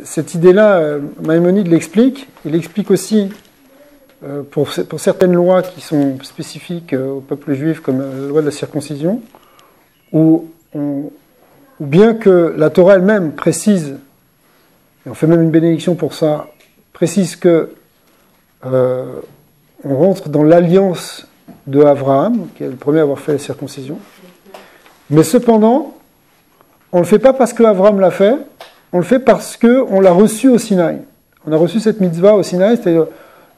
cette idée-là, Maïmonide l'explique. Il explique aussi pour certaines lois qui sont spécifiques au peuple juif, comme la loi de la circoncision, où bien que la Torah elle-même précise, et on fait même une bénédiction pour ça, précise que on rentre dans l'alliance de Abraham, qui est le premier à avoir fait la circoncision, mais cependant, on ne le fait pas parce que Abraham l'a fait, on le fait parce qu'on l'a reçu au Sinaï. On a reçu cette mitzvah au Sinaï, c'est-à-dire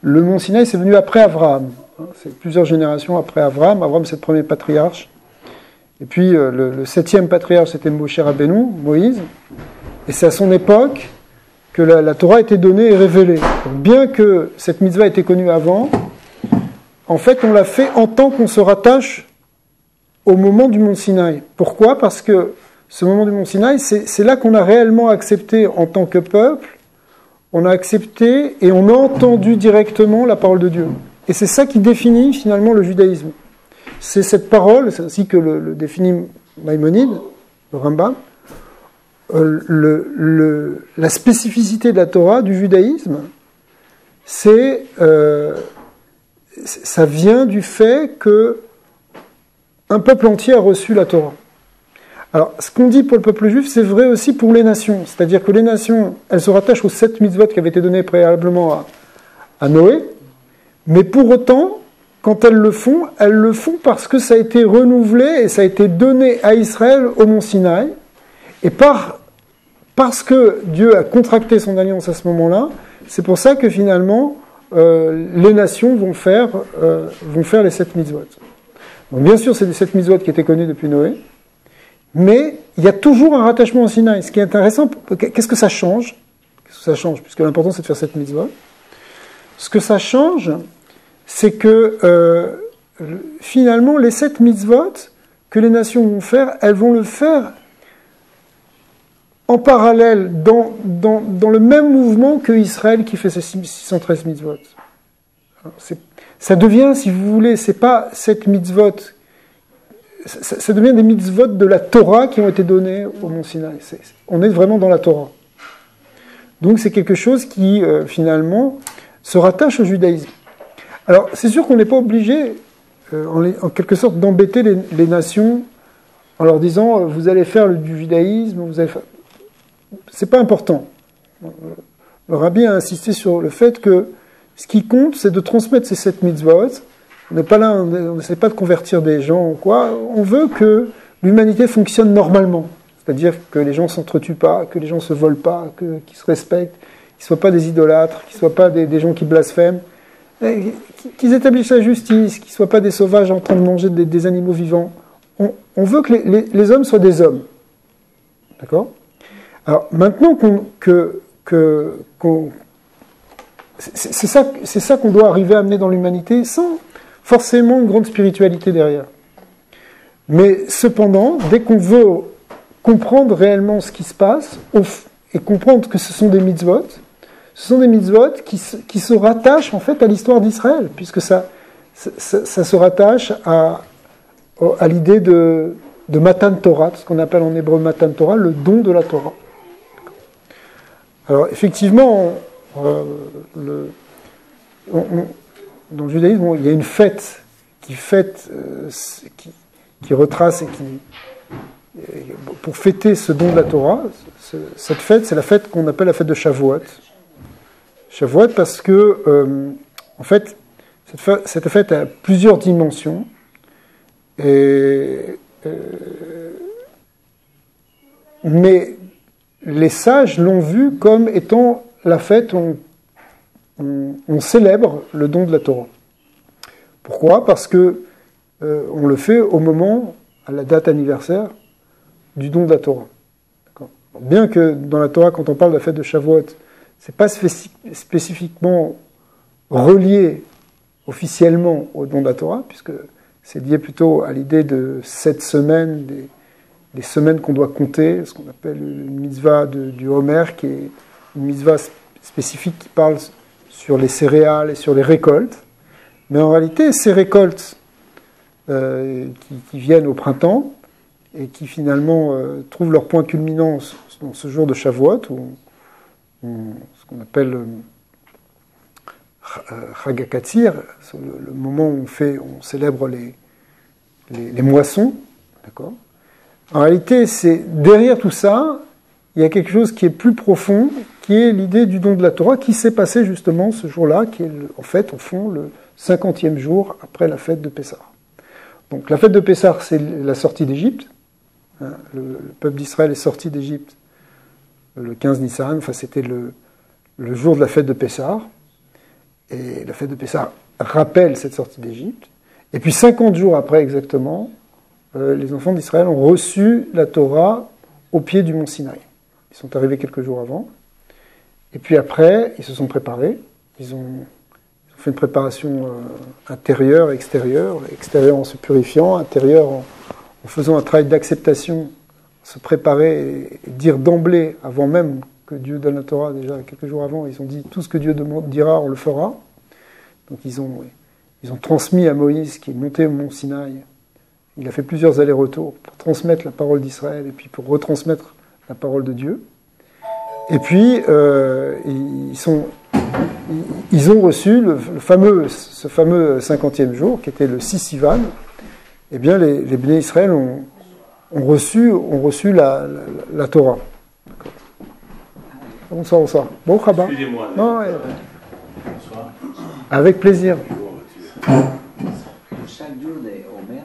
le mont Sinaï, c'est venu après Abraham. C'est plusieurs générations après Abraham. Abraham, c'est le premier patriarche. Et puis, le septième patriarche, c'était Moshe Rabbeinu, Moïse. Et c'est à son époque que la Torah a été donnée et révélée. Donc, bien que cette mitzvah ait été connue avant, en fait, on l'a fait en tant qu'on se rattache au moment du mont Sinaï. Pourquoi ? Parce que ce moment du mont Sinaï, c'est là qu'on a réellement accepté en tant que peuple, on a accepté et on a entendu directement la parole de Dieu. Et c'est ça qui définit finalement le judaïsme. C'est cette parole, c'est ainsi que le définit Maïmonide, le Rambam, la spécificité de la Torah, du judaïsme, ça vient du fait que un peuple entier a reçu la Torah. Alors, ce qu'on dit pour le peuple juif, c'est vrai aussi pour les nations. C'est-à-dire que les nations, elles se rattachent aux 7 mitzvot qui avaient été donnés préalablement à Noé, mais pour autant, quand elles le font parce que ça a été renouvelé et ça a été donné à Israël au mont Sinaï, et parce que Dieu a contracté son alliance à ce moment-là, c'est pour ça que finalement, les nations vont faire les 7 mitzvot. Donc bien sûr, c'est les 7 mitzvot qui étaient connus depuis Noé, mais il y a toujours un rattachement au Sinaï. Ce qui est intéressant, qu'est-ce que ça change ? Qu'est-ce que ça change ? Puisque l'important, c'est de faire 7 mitzvot. Ce que ça change, c'est que finalement, les 7 mitzvot que les nations vont faire, elles vont le faire en parallèle, dans le même mouvement que Israël qui fait ses 613 mitzvot. Ça devient, si vous voulez, c'est pas 7 mitzvot, ça devient des mitzvot de la Torah qui ont été donnés au mont Sinaï. On est vraiment dans la Torah. Donc c'est quelque chose qui, finalement, se rattache au judaïsme. Alors, c'est sûr qu'on n'est pas obligé, en quelque sorte, d'embêter les nations en leur disant « vous allez faire du judaïsme, vous allez faire... » C'est pas important. Le rabbi a insisté sur le fait que ce qui compte, c'est de transmettre ces 7 mitzvot. On n'est pas là, on n'essaie pas de convertir des gens ou quoi. On veut que l'humanité fonctionne normalement. C'est-à-dire que les gens ne s'entretuent pas, que les gens ne se volent pas, qu'ils se respectent, qu'ils ne soient pas des idolâtres, qu'ils ne soient pas des gens qui blasphèment, qu'ils établissent la justice, qu'ils ne soient pas des sauvages en train de manger des animaux vivants. On veut que les hommes soient des hommes. D'accord ? Alors, maintenant c'est ça qu'on doit arriver à amener dans l'humanité, sans forcément une grande spiritualité derrière. Mais cependant, dès qu'on veut comprendre réellement ce qui se passe, et comprendre que ce sont des mitzvot qui se rattachent en fait à l'histoire d'Israël, puisque ça se rattache à l'idée de Matan Torah, ce qu'on appelle en hébreu Matan Torah, le don de la Torah. Alors effectivement, dans le judaïsme, il y a une fête qui retrace et pour fêter ce don de la Torah. Cette fête, c'est la fête qu'on appelle la fête de Shavuot. Shavuot parce que, en fait, cette fête a plusieurs dimensions. Mais les sages l'ont vue comme étant la fête où on célèbre le don de la Torah. Pourquoi ? Parce que on le fait au moment, à la date anniversaire, du don de la Torah. Bien que dans la Torah, quand on parle de la fête de Shavuot, c'est pas spécifiquement relié officiellement au don de la Torah, puisque c'est lié plutôt à l'idée de 7 semaines, des semaines qu'on doit compter, ce qu'on appelle une mitzvah du Homer, qui est une mitzvah spécifique qui parle sur les céréales et sur les récoltes. Mais en réalité, ces récoltes qui viennent au printemps et qui finalement trouvent leur point culminant dans ce jour de Shavuot, où ce qu'on appelle Chag HaKatsir, le moment où on célèbre les moissons, d'accord. En réalité, derrière tout ça, il y a quelque chose qui est plus profond, qui est l'idée du don de la Torah, qui s'est passé justement ce jour-là, qui est en fait, au fond, le 50e jour après la fête de Pessah. Donc la fête de Pessah, c'est la sortie d'Égypte. Hein, le peuple d'Israël est sorti d'Égypte le 15 Nissan, enfin c'était le jour de la fête de Pessah. Et la fête de Pessah rappelle cette sortie d'Égypte. Et puis 50 jours après exactement, les enfants d'Israël ont reçu la Torah au pied du mont Sinaï. Ils sont arrivés quelques jours avant. Et puis après, ils se sont préparés. Ils ont fait une préparation intérieure, extérieure. Extérieure en se purifiant, intérieure en faisant un travail d'acceptation, se préparer et dire d'emblée, avant même que Dieu donne la Torah, déjà quelques jours avant, ils ont dit tout ce que Dieu dira, on le fera. Donc ils ont transmis à Moïse, qui est monté au mont Sinaï. Il a fait plusieurs allers-retours pour transmettre la parole d'Israël et puis pour retransmettre la parole de Dieu. Et puis, ils ont reçu ce fameux 50e jour, qui était le 6 Sivan. Eh bien, les Béné Israël ont reçu la Torah. Bonsoir. Bon, Rabat. Excusez-moi. Non, ouais. Bonsoir. Avec plaisir. Chaque jour de Homer,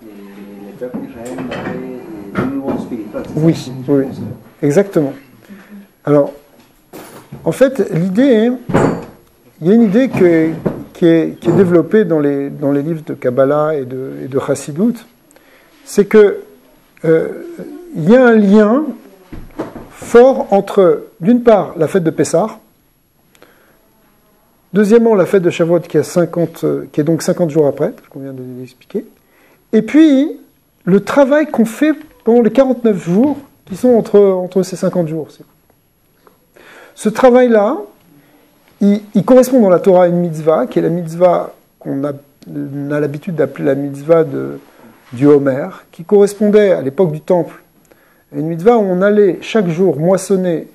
les peuples d'Israël avaient des mouvements spirituels. Oui, exactement. Alors, en fait, il y a une idée qui est développée dans les livres de Kabbalah et de Chassidut, c'est que il y a un lien fort entre, d'une part, la fête de Pessah, deuxièmement, la fête de Shavuot qui est donc 50 jours après, ce qu'on vient de l'expliquer, et puis le travail qu'on fait pendant les 49 jours qui sont entre ces 50 jours. Ce travail-là, il correspond dans la Torah à une mitzvah, qui est la mitzvah qu'on a l'habitude d'appeler la mitzvah du Homer, qui correspondait à l'époque du Temple à une mitzvah où on allait chaque jour moissonner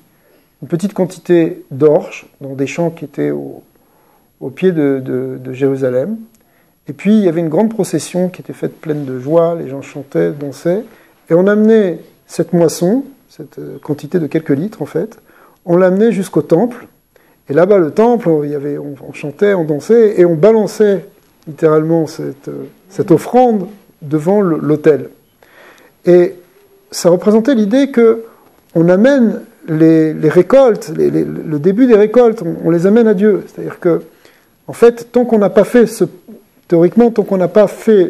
une petite quantité d'orge dans des champs qui étaient au pied de Jérusalem. Et puis il y avait une grande procession qui était faite pleine de joie, les gens chantaient, dansaient, et on amenait cette moisson, cette quantité de quelques litres en fait, on l'amenait jusqu'au temple. Et là-bas, le temple, on chantait, on dansait, et on balançait littéralement cette offrande devant l'autel. Et ça représentait l'idée qu'on amène les récoltes, le début des récoltes, on les amène à Dieu. C'est-à-dire que, en fait, théoriquement, tant qu'on n'a pas fait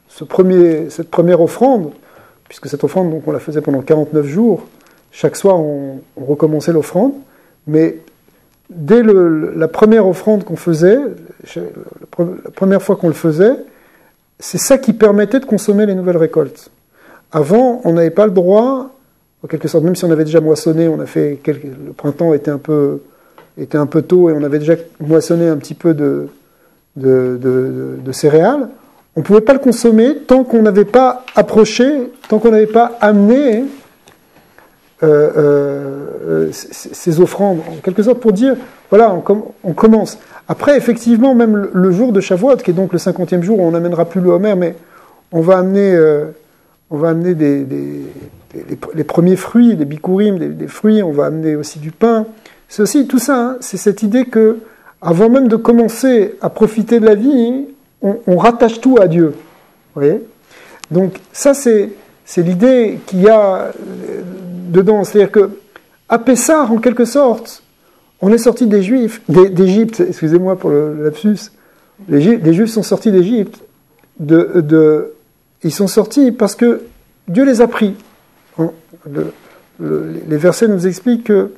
cette première offrande, puisque cette offrande, donc, on la faisait pendant 49 jours, chaque soir, on recommençait l'offrande, mais dès la première offrande qu'on faisait, la première fois qu'on le faisait, c'est ça qui permettait de consommer les nouvelles récoltes. Avant, on n'avait pas le droit, en quelque sorte, même si on avait déjà moissonné, le printemps était un peu tôt et on avait déjà moissonné un petit peu de céréales, on ne pouvait pas le consommer tant qu'on n'avait pas approché, tant qu'on n'avait pas amené ces offrandes, en quelque sorte, pour dire, voilà, on commence. Après, effectivement, même le jour de Shavuot, qui est donc le 50e jour, on n'amènera plus le Homer, mais on va amener les premiers fruits, les bikurim, des fruits, on va amener aussi du pain. C'est aussi tout ça, hein, c'est cette idée que, avant même de commencer à profiter de la vie, on rattache tout à Dieu. Vous voyez ? Donc ça, c'est l'idée qu'il y a dedans. C'est-à-dire que à Pessah, en quelque sorte, on est sorti d'Égypte, excusez-moi pour le lapsus, les Juifs sont sortis d'Égypte, ils sont sortis parce que Dieu les a pris. Les versets nous expliquent que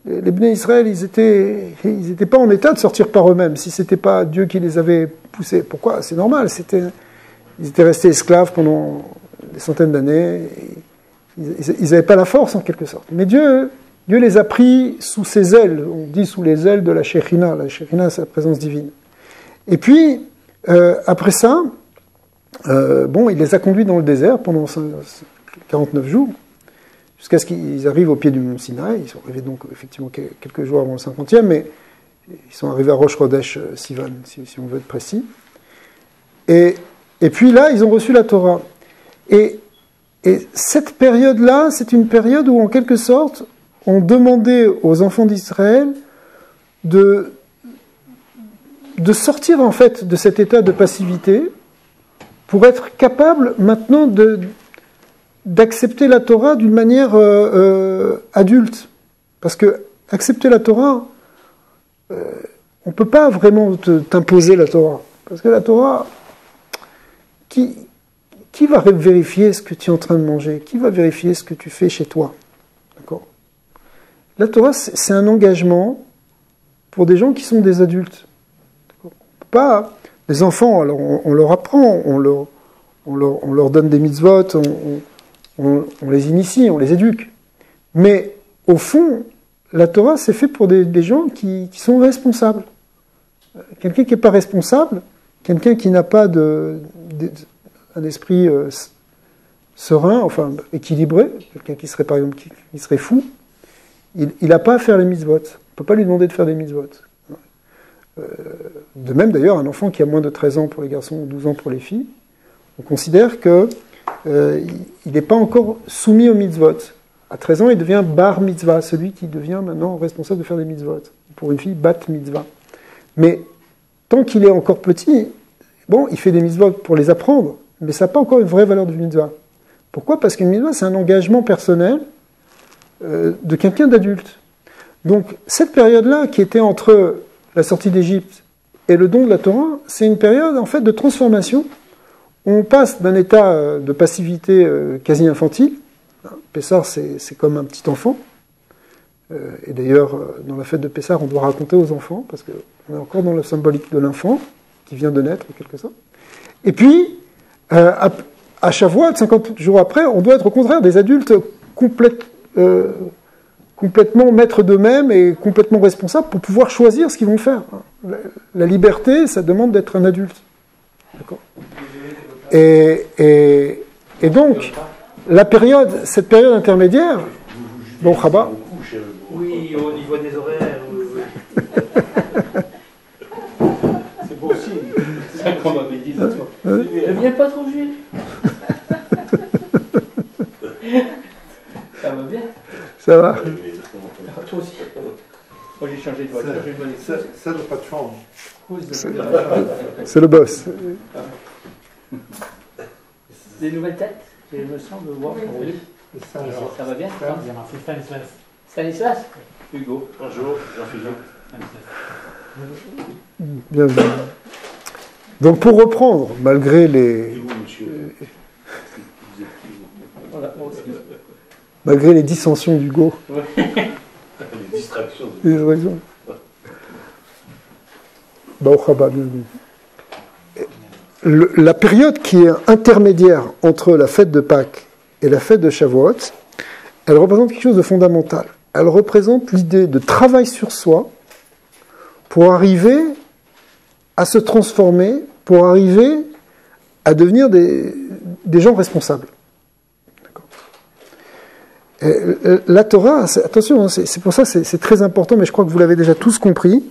les Béné Israël, ils étaient pas en état de sortir par eux-mêmes, si c'était pas Dieu qui les avait poussés. Pourquoi ? C'est normal, ils étaient restés esclaves pendant des centaines d'années, ils n'avaient pas la force en quelque sorte. Mais Dieu les a pris sous ses ailes, on dit sous les ailes de la Shekhinah. La Shekhinah, c'est la présence divine. Et puis, après ça, il les a conduits dans le désert pendant 49 jours, jusqu'à ce qu'ils arrivent au pied du mont Sinaï. Ils sont arrivés donc effectivement quelques jours avant le 50e, mais ils sont arrivés à Rosh Chodesh Sivan, si on veut être précis. Et puis là, ils ont reçu la Torah. Et cette période-là, c'est une période où, en quelque sorte, on demandait aux enfants d'Israël de sortir, en fait, de cet état de passivité pour être capable, maintenant, d'accepter la Torah d'une manière adulte. Parce que accepter la Torah, on ne peut pas vraiment t'imposer la Torah. Parce que la Torah, qui va vérifier ce que tu es en train de manger? Qui va vérifier ce que tu fais chez toi? D'accord? La Torah, c'est un engagement pour des gens qui sont des adultes. Pas les enfants, alors on leur apprend, on leur donne des mitzvot, on les initie, on les éduque. Mais au fond, la Torah, c'est fait pour des gens qui sont responsables. Quelqu'un qui n'est pas responsable, quelqu'un qui n'a pas un esprit serein, enfin équilibré, quelqu'un qui serait par exemple qui serait fou, il n'a pas à faire les mitzvot. On ne peut pas lui demander de faire des mitzvot. De même d'ailleurs, un enfant qui a moins de 13 ans pour les garçons ou 12 ans pour les filles, on considère qu'il n'est pas encore soumis aux mitzvot. À 13 ans, il devient bar mitzvah, celui qui devient maintenant responsable de faire des mitzvot. Pour une fille, bat mitzvah. Mais tant qu'il est encore petit, bon, il fait des mitzvot pour les apprendre, mais ça n'a pas encore une vraie valeur de mitzvah. Pourquoi? Parce qu'une mitzvah, c'est un engagement personnel de quelqu'un d'adulte. Donc, cette période-là, qui était entre la sortie d'Égypte et le don de la Torah, c'est une période, en fait, de transformation. On passe d'un état de passivité quasi infantile. Pessah, c'est comme un petit enfant. Et d'ailleurs, dans la fête de Pessah, on doit raconter aux enfants, parce qu'on est encore dans la symbolique de l'enfant, qui vient de naître, en quelque sorte. Et puis, à Shavuot, 50 jours après, on doit être au contraire des adultes complètement maîtres d'eux-mêmes et complètement responsables pour pouvoir choisir ce qu'ils vont faire. La liberté, ça demande d'être un adulte. D'accord ? Et donc, cette période intermédiaire, bon, Rabat. Oui, au niveau des horaires. C'est beau aussi. C'est ça qu'on m'avait dit ce soir. Ne viens pas trop, Gilles. Ça va bien? Ça va. Toi aussi. Moi j'ai changé de voiture, j'ai une Ça n'a pas de chambre. C'est le boss. Des nouvelles têtes? Je me semble voir. Oui. Ça va bien? C'est Stanislas. Stanislas? Hugo. Bonjour, Jean-Philippe. Bienvenue. Donc pour reprendre, malgré les dissensions d'Hugo, Les distractions. La période qui est intermédiaire entre la fête de Pâques et la fête de Shavuot, elle représente quelque chose de fondamental. Elle représente l'idée de travail sur soi pour arriver à se transformer, pour arriver à devenir des gens responsables. La Torah, attention, c'est pour ça que c'est très important, mais je crois que vous l'avez déjà tous compris,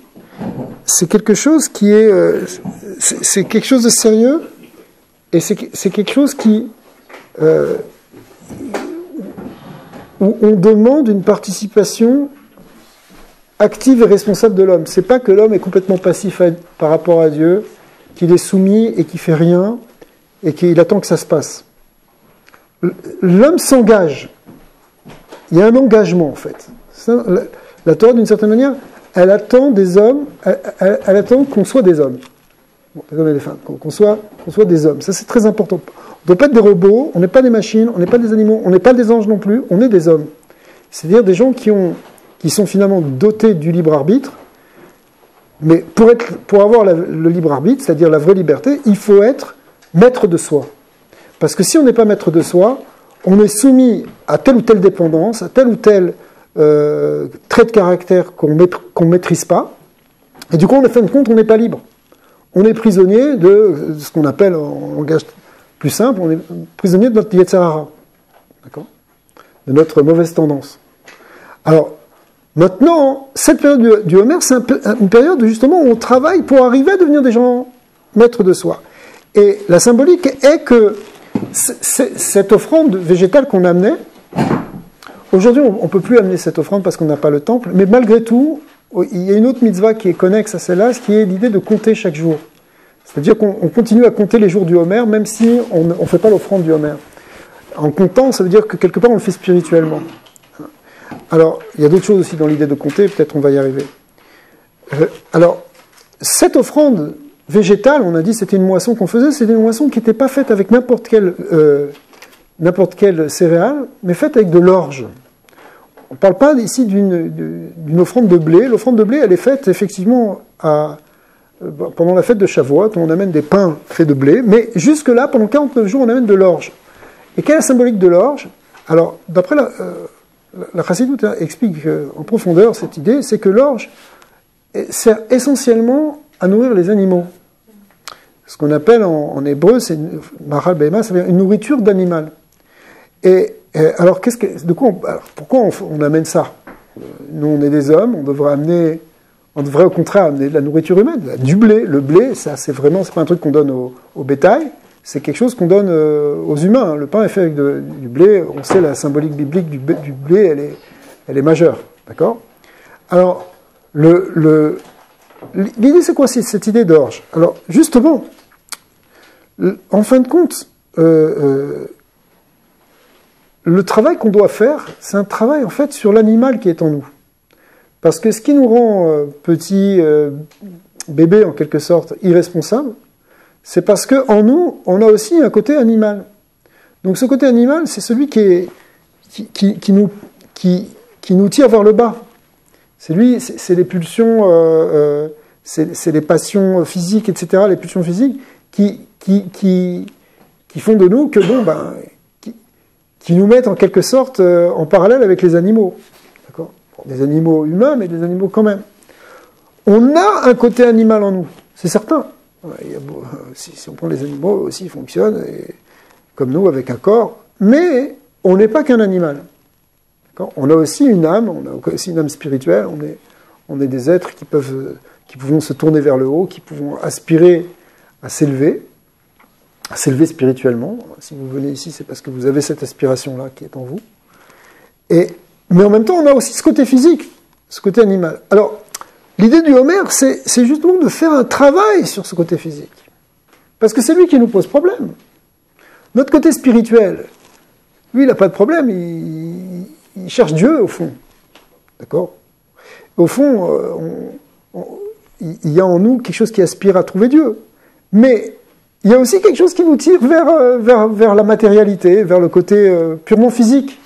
c'est quelque chose qui est... c'est quelque chose de sérieux, et c'est quelque chose qui... où on demande une participation active et responsable de l'homme. C'est pas que l'homme est complètement passif par rapport à Dieu, qu'il est soumis et qu'il fait rien, et qu'il attend que ça se passe. L'homme s'engage. Il y a un engagement, en fait. La Torah, d'une certaine manière, elle attend des hommes, elle attend qu'on soit des hommes. Bon, des hommes et des femmes, qu'on soit des hommes. Ça, c'est très important. On ne doit pas être des robots, on n'est pas des machines, on n'est pas des animaux, on n'est pas des anges non plus, on est des hommes. C'est-à-dire des gens qui sont finalement dotés du libre arbitre, mais pour avoir le libre arbitre, c'est-à-dire la vraie liberté, il faut être maître de soi. Parce que si on n'est pas maître de soi, on est soumis à telle ou telle dépendance, à tel ou tel trait de caractère qu'on ne maîtrise pas, et du coup, en fin de compte, on n'est pas libre. On est prisonnier de ce qu'on appelle, en langage plus simple, on est prisonnier de notre Yetzer Hara. D'accord ? de notre mauvaise tendance. Alors, maintenant, cette période du Homer, c'est une période justement où on travaille pour arriver à devenir des gens maîtres de soi. Et la symbolique est que cette offrande végétale qu'on amenait, aujourd'hui on ne peut plus amener cette offrande parce qu'on n'a pas le temple, mais malgré tout, il y a une autre mitzvah qui est connexe à celle-là, qui est l'idée de compter chaque jour. C'est-à-dire qu'on continue à compter les jours du Homer, même si on ne fait pas l'offrande du Homer. En comptant, ça veut dire que quelque part on le fait spirituellement. Alors, il y a d'autres choses aussi dans l'idée de compter, peut-être on va y arriver. Alors, cette offrande végétale, on a dit c'était une moisson qu'on faisait, c'était une moisson qui n'était pas faite avec n'importe quelle céréale, mais faite avec de l'orge. On ne parle pas ici d'une offrande de blé. L'offrande de blé, elle est faite effectivement pendant la fête de Shavuot, on amène des pains faits de blé, mais jusque-là, pendant 49 jours, on amène de l'orge. Et quelle est la symbolique de l'orge? Alors, d'après la Chassidoute explique en profondeur cette idée, c'est que l'orge sert essentiellement à nourrir les animaux. Ce qu'on appelle en hébreu, c'est Mahal Behema, ça veut dire une nourriture d'animal. Et alors, pourquoi on amène ça? Nous, on est des hommes, on devrait au contraire amener de la nourriture humaine, du blé. Le blé, ça, c'est pas un truc qu'on donne au bétail, c'est quelque chose qu'on donne aux humains. Le pain est fait avec du blé. On sait la symbolique biblique du blé, elle est majeure, d'accord? Alors, l'idée, c'est quoi cette idée d'orge? Alors, justement, en fin de compte, le travail qu'on doit faire, c'est un travail en fait sur l'animal qui est en nous. Parce que ce qui nous rend petit bébé, en quelque sorte, irresponsable, c'est parce qu'en nous, on a aussi un côté animal. Donc ce côté animal, c'est celui qui nous tire vers le bas. C'est les pulsions, c'est les passions physiques, etc., les pulsions physiques qui font de nous que, qui nous mettent en quelque sorte en parallèle avec les animaux. D'accord ? Des animaux humains, mais des animaux quand même. On a un côté animal en nous, c'est certain. Si on prend les animaux aussi, ils fonctionnent comme nous, avec un corps, mais on n'est pas qu'un animal. D'accord ? On a aussi une âme, on a aussi une âme spirituelle, on est des êtres qui pouvons se tourner vers le haut, qui pouvons aspirer à s'élever spirituellement. Si vous venez ici, c'est parce que vous avez cette aspiration-là qui est en vous. Mais en même temps, on a aussi ce côté physique, ce côté animal. Alors, l'idée du Homer, c'est justement de faire un travail sur ce côté physique. Parce que c'est lui qui nous pose problème. Notre côté spirituel, lui, il n'a pas de problème, il cherche Dieu, au fond. D'accord ? Au fond, il y a en nous quelque chose qui aspire à trouver Dieu. Mais il y a aussi quelque chose qui nous tire vers la matérialité, vers le côté purement physique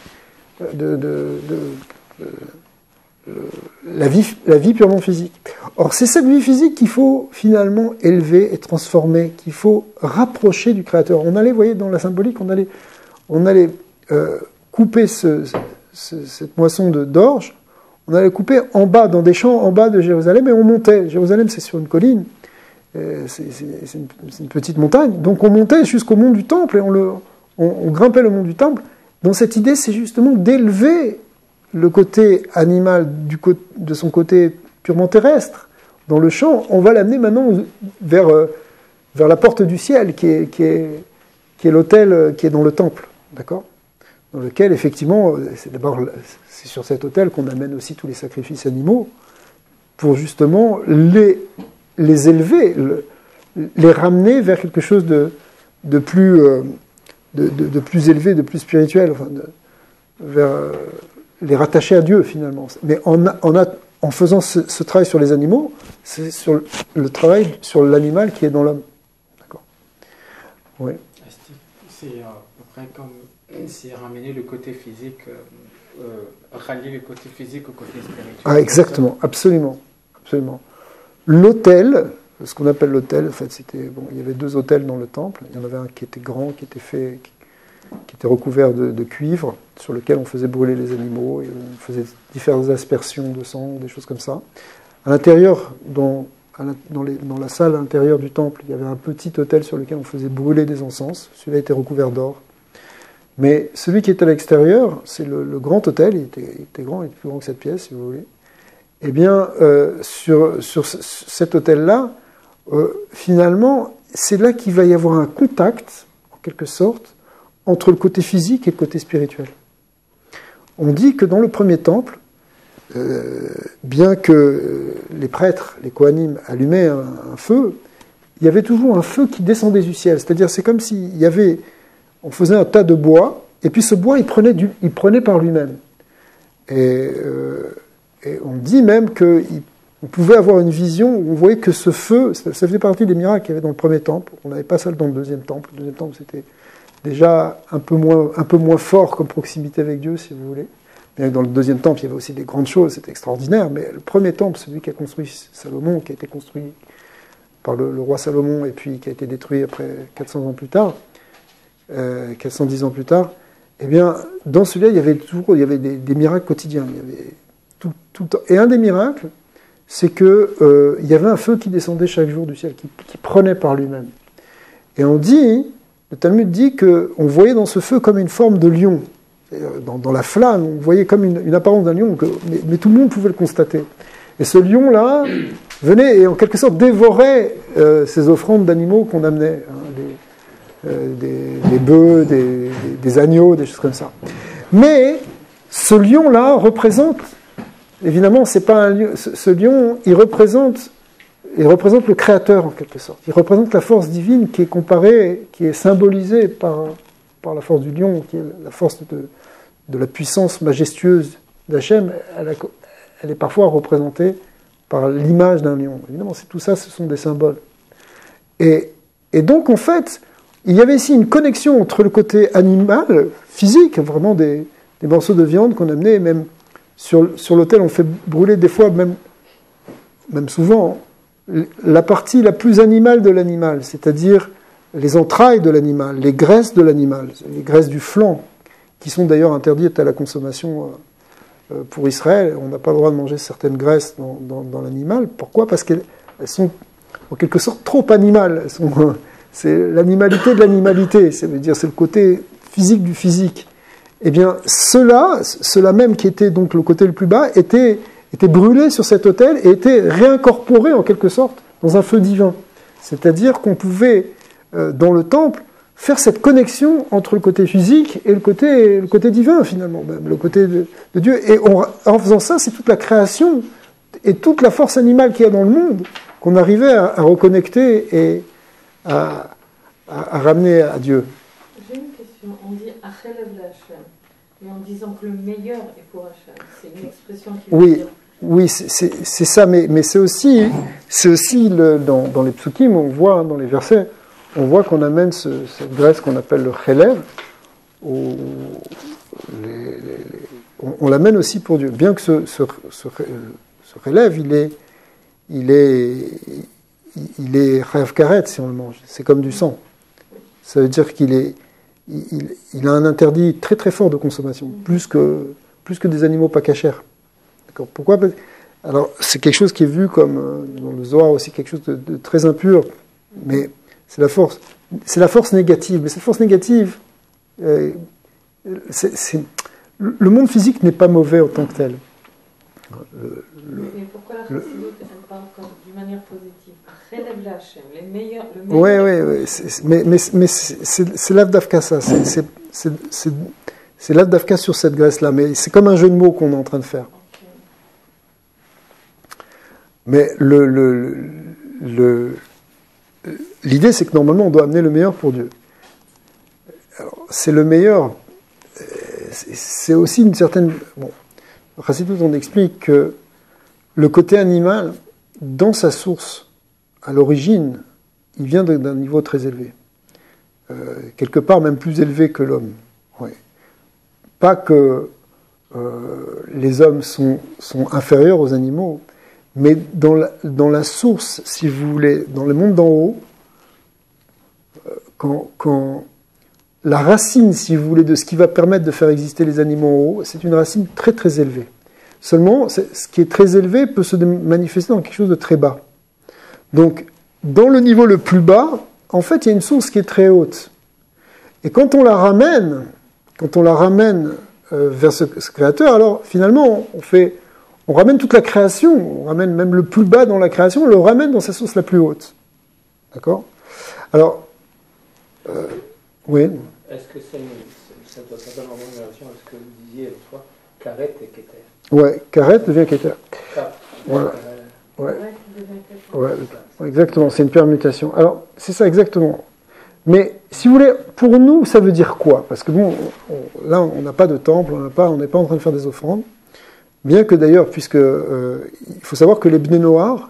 la vie purement physique. Or, c'est cette vie physique qu'il faut finalement élever et transformer, qu'il faut rapprocher du Créateur. On allait, vous voyez, dans la symbolique, on allait couper cette moisson d'orge, on allait couper en bas, dans des champs en bas de Jérusalem, et on montait. Jérusalem, c'est sur une colline, c'est une petite montagne, donc on montait jusqu'au mont du Temple, et on grimpait le mont du Temple. Dans cette idée, c'est justement d'élever le côté animal de son côté purement terrestre. Dans le champ, on va l'amener maintenant vers la porte du ciel, qui est l'autel qui est dans le temple, d'accord ? Dans lequel, effectivement, c'est sur cet autel qu'on amène aussi tous les sacrifices animaux, pour justement les élever, les ramener vers quelque chose de plus élevé, de plus spirituel, enfin vers les rattacher à Dieu finalement. Mais en faisant ce travail sur les animaux, c'est sur le travail sur l'animal qui est dans l'homme. D'accord ? Oui. C'est à peu près comme c'est ramener le côté physique, rallier le côté physique au côté spirituel. Ah, exactement, absolument, absolument. L'autel, ce qu'on appelle l'autel, en fait, il y avait 2 autels dans le temple. Il y en avait un qui était grand, qui était recouvert de cuivre, sur lequel on faisait brûler les animaux, et on faisait différentes aspersions de sang, des choses comme ça. À l'intérieur, dans la salle intérieure du temple, il y avait un petit autel sur lequel on faisait brûler des encens. Celui-là était recouvert d'or. Mais celui qui est à l'extérieur, c'est le grand autel, il était grand, il est plus grand que cette pièce, si vous voulez. Eh bien, sur cet autel-là, finalement, c'est là qu'il va y avoir un contact, en quelque sorte, entre le côté physique et le côté spirituel. On dit que dans le premier temple, bien que les prêtres, les Kohanim, allumaient un feu, il y avait toujours un feu qui descendait du ciel. C'est-à-dire, c'est comme s'il y avait... On faisait un tas de bois, et puis ce bois, il prenait par lui-même. Et on dit même qu'on pouvait avoir une vision où on voyait que ce feu, ça faisait partie des miracles qu'il y avait dans le premier temple. On n'avait pas ça dans le deuxième temple. Le deuxième temple, c'était déjà un peu moins fort comme proximité avec Dieu, si vous voulez. Bien que dans le deuxième temple, il y avait aussi des grandes choses, c'était extraordinaire, mais le premier temple, celui qu'a construit Salomon, qui a été construit par le roi Salomon, et puis qui a été détruit après 400 ans plus tard, 410 ans plus tard, eh bien, dans celui-là, il y avait des miracles quotidiens. Il y avait tout le temps. Et un des miracles, c'est que il y avait un feu qui descendait chaque jour du ciel, qui prenait par lui-même. Et le Talmud dit qu'on voyait dans ce feu comme une forme de lion. Dans la flamme, on voyait comme une apparence d'un lion, mais tout le monde pouvait le constater. Et ce lion-là venait et en quelque sorte dévorait ces offrandes d'animaux qu'on amenait, hein, des bœufs, des agneaux, des choses comme ça. Mais ce lion-là représente, évidemment, c'est pas un lion, ce lion, il représente le Créateur en quelque sorte. Il représente la force divine qui est comparée, qui est symbolisée par la force du lion, qui est la force de la puissance majestueuse d'Hachem. Elle est parfois représentée par l'image d'un lion. Évidemment, tout ça, ce sont des symboles. Et donc, en fait, il y avait ici une connexion entre le côté animal, physique, vraiment des morceaux de viande qu'on amenait, même sur l'autel, on fait brûler des fois, même souvent, la partie la plus animale de l'animal, c'est-à-dire les entrailles de l'animal, les graisses de l'animal, les graisses du flanc, qui sont d'ailleurs interdites à la consommation pour Israël. On n'a pas le droit de manger certaines graisses dans l'animal. Pourquoi ? Parce qu'elles sont en quelque sorte trop animales. C'est l'animalité de l'animalité, c'est-à-dire c'est le côté physique du physique. Eh bien, ceux-là même qui était donc le côté le plus bas, était brûlé sur cet autel et était réincorporé en quelque sorte dans un feu divin. C'est-à-dire qu'on pouvait, dans le temple, faire cette connexion entre le côté physique et le côté divin, finalement, même, le côté de Dieu. Et en faisant ça, c'est toute la création et toute la force animale qu'il y a dans le monde qu'on arrivait à reconnecter et à ramener à Dieu. J'ai une question. On dit « Achelev Hashem », mais en disant que le meilleur est pour Hashem. C'est une expression qui veut dire... Oui, c'est ça, mais c'est aussi dans les psukim, on voit, dans les versets, on voit qu'on amène cette graisse qu'on appelle le chelev, on l'amène aussi pour Dieu. Bien que ce chelev, il est chayav karet si on le mange, c'est comme du sang. Ça veut dire qu'il a un interdit très très fort de consommation, plus que des animaux pas cachers. D'accord ? Pourquoi ? Alors, c'est quelque chose qui est vu comme, dans le Zohar aussi, quelque chose de très impur, mais c'est la force négative. Mais cette force négative, le monde physique n'est pas mauvais en tant que tel. Mais pourquoi la Chassidut, elle parle d'une manière positive ? Relève la Hachem, le meilleur. Oui, mais c'est l'avdavka ça. C'est l'avdavka sur cette graisse-là. Mais c'est comme un jeu de mots qu'on est en train de faire. Okay. Mais l'idée, c'est que normalement, on doit amener le meilleur pour Dieu. Alors, c'est le meilleur. C'est aussi une certaine... Bon, Chassidut, on explique que le côté animal, dans sa source, à l'origine, il vient d'un niveau très élevé. Quelque part même plus élevé que l'homme. Ouais. Pas que les hommes sont inférieurs aux animaux, mais dans la source, si vous voulez, dans le monde d'en haut, quand la racine, si vous voulez, de ce qui va permettre de faire exister les animaux en haut, c'est une racine très très élevée. Seulement, ce qui est très élevé peut se manifester dans quelque chose de très bas. Donc, dans le niveau le plus bas, en fait, il y a une source qui est très haute. Et quand on la ramène quand on la ramène vers ce créateur, alors finalement, on ramène toute la création, on ramène même le plus bas dans la création, on le ramène dans sa source la plus haute. D'accord? Alors, oui. Est-ce que ça doit simplement avoir une relation avec ce que vous disiez l'autre fois, Karet et Keter? Ouais, Karet devient Keter. Voilà. Ouais. Ouais, exactement, c'est une permutation. Alors, c'est ça exactement. Mais, si vous voulez, pour nous, ça veut dire quoi? Parce que bon, là, on n'a pas de temple, on n'est pas en train de faire des offrandes. Bien que d'ailleurs, puisque il faut savoir que les Bnei Noach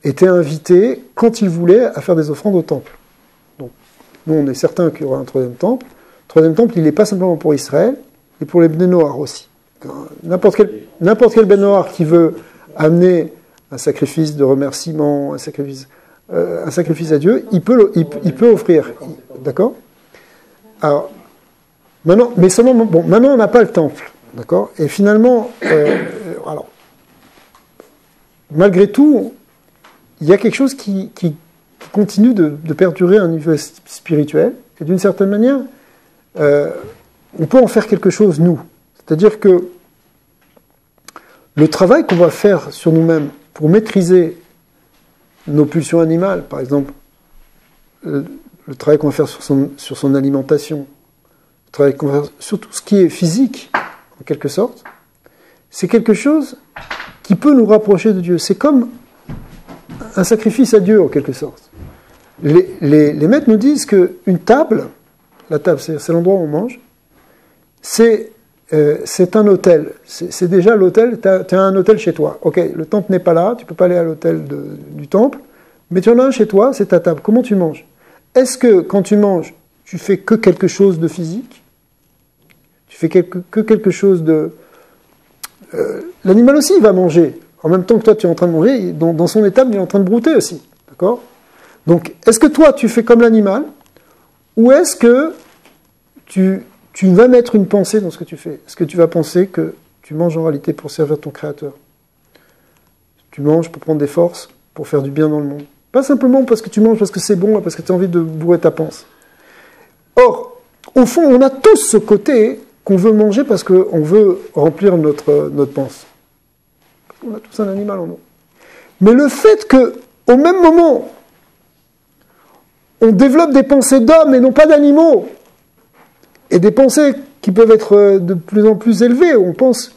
étaient invités, quand ils voulaient, à faire des offrandes au temple. Donc, nous, on est certain qu'il y aura un troisième temple. Le troisième temple, il n'est pas simplement pour Israël, mais pour les Bnei Noach aussi. N'importe quel Bnei Noach qui veut amener un sacrifice de remerciement, un sacrifice à Dieu, il peut offrir. D'accord? Alors, maintenant, mais seulement, bon, maintenant on n'a pas le temple. D'accord? Et finalement, alors, malgré tout, il y a quelque chose qui continue de perdurer à un niveau spirituel. Et d'une certaine manière, on peut en faire quelque chose, nous. C'est-à-dire que le travail qu'on va faire sur nous-mêmes pour maîtriser nos pulsions animales, par exemple, le travail qu'on va faire sur son alimentation, le travail qu'on va faire sur tout ce qui est physique, en quelque sorte, c'est quelque chose qui peut nous rapprocher de Dieu. C'est comme un sacrifice à Dieu, en quelque sorte. Les maîtres nous disent qu'une table, la table, c'est l'endroit où on mange, c'est un hôtel. C'est déjà l'hôtel, tu as un hôtel chez toi. Ok, le temple n'est pas là, tu ne peux pas aller à l'hôtel du temple, mais tu en as un chez toi, c'est ta table. Comment tu manges? Est-ce que quand tu manges, tu fais que quelque chose de physique? Tu fais que quelque chose de... l'animal aussi, il va manger. En même temps que toi, tu es en train de manger, dans son étable, il est en train de brouter aussi. D'accord? Donc, est-ce que toi, tu fais comme l'animal? Ou est-ce que tu vas mettre une pensée dans ce que tu fais? Est-ce que tu vas penser que tu manges en réalité pour servir ton Créateur? Tu manges pour prendre des forces, pour faire du bien dans le monde. Pas simplement parce que tu manges, parce que c'est bon, parce que tu as envie de bourrer ta panse. Or, au fond, on a tous ce côté qu'on veut manger parce qu'on veut remplir notre panse. On a tous un animal en nous. Mais le fait qu'au même moment, on développe des pensées d'hommes et non pas d'animaux, et des pensées qui peuvent être de plus en plus élevées, on pense,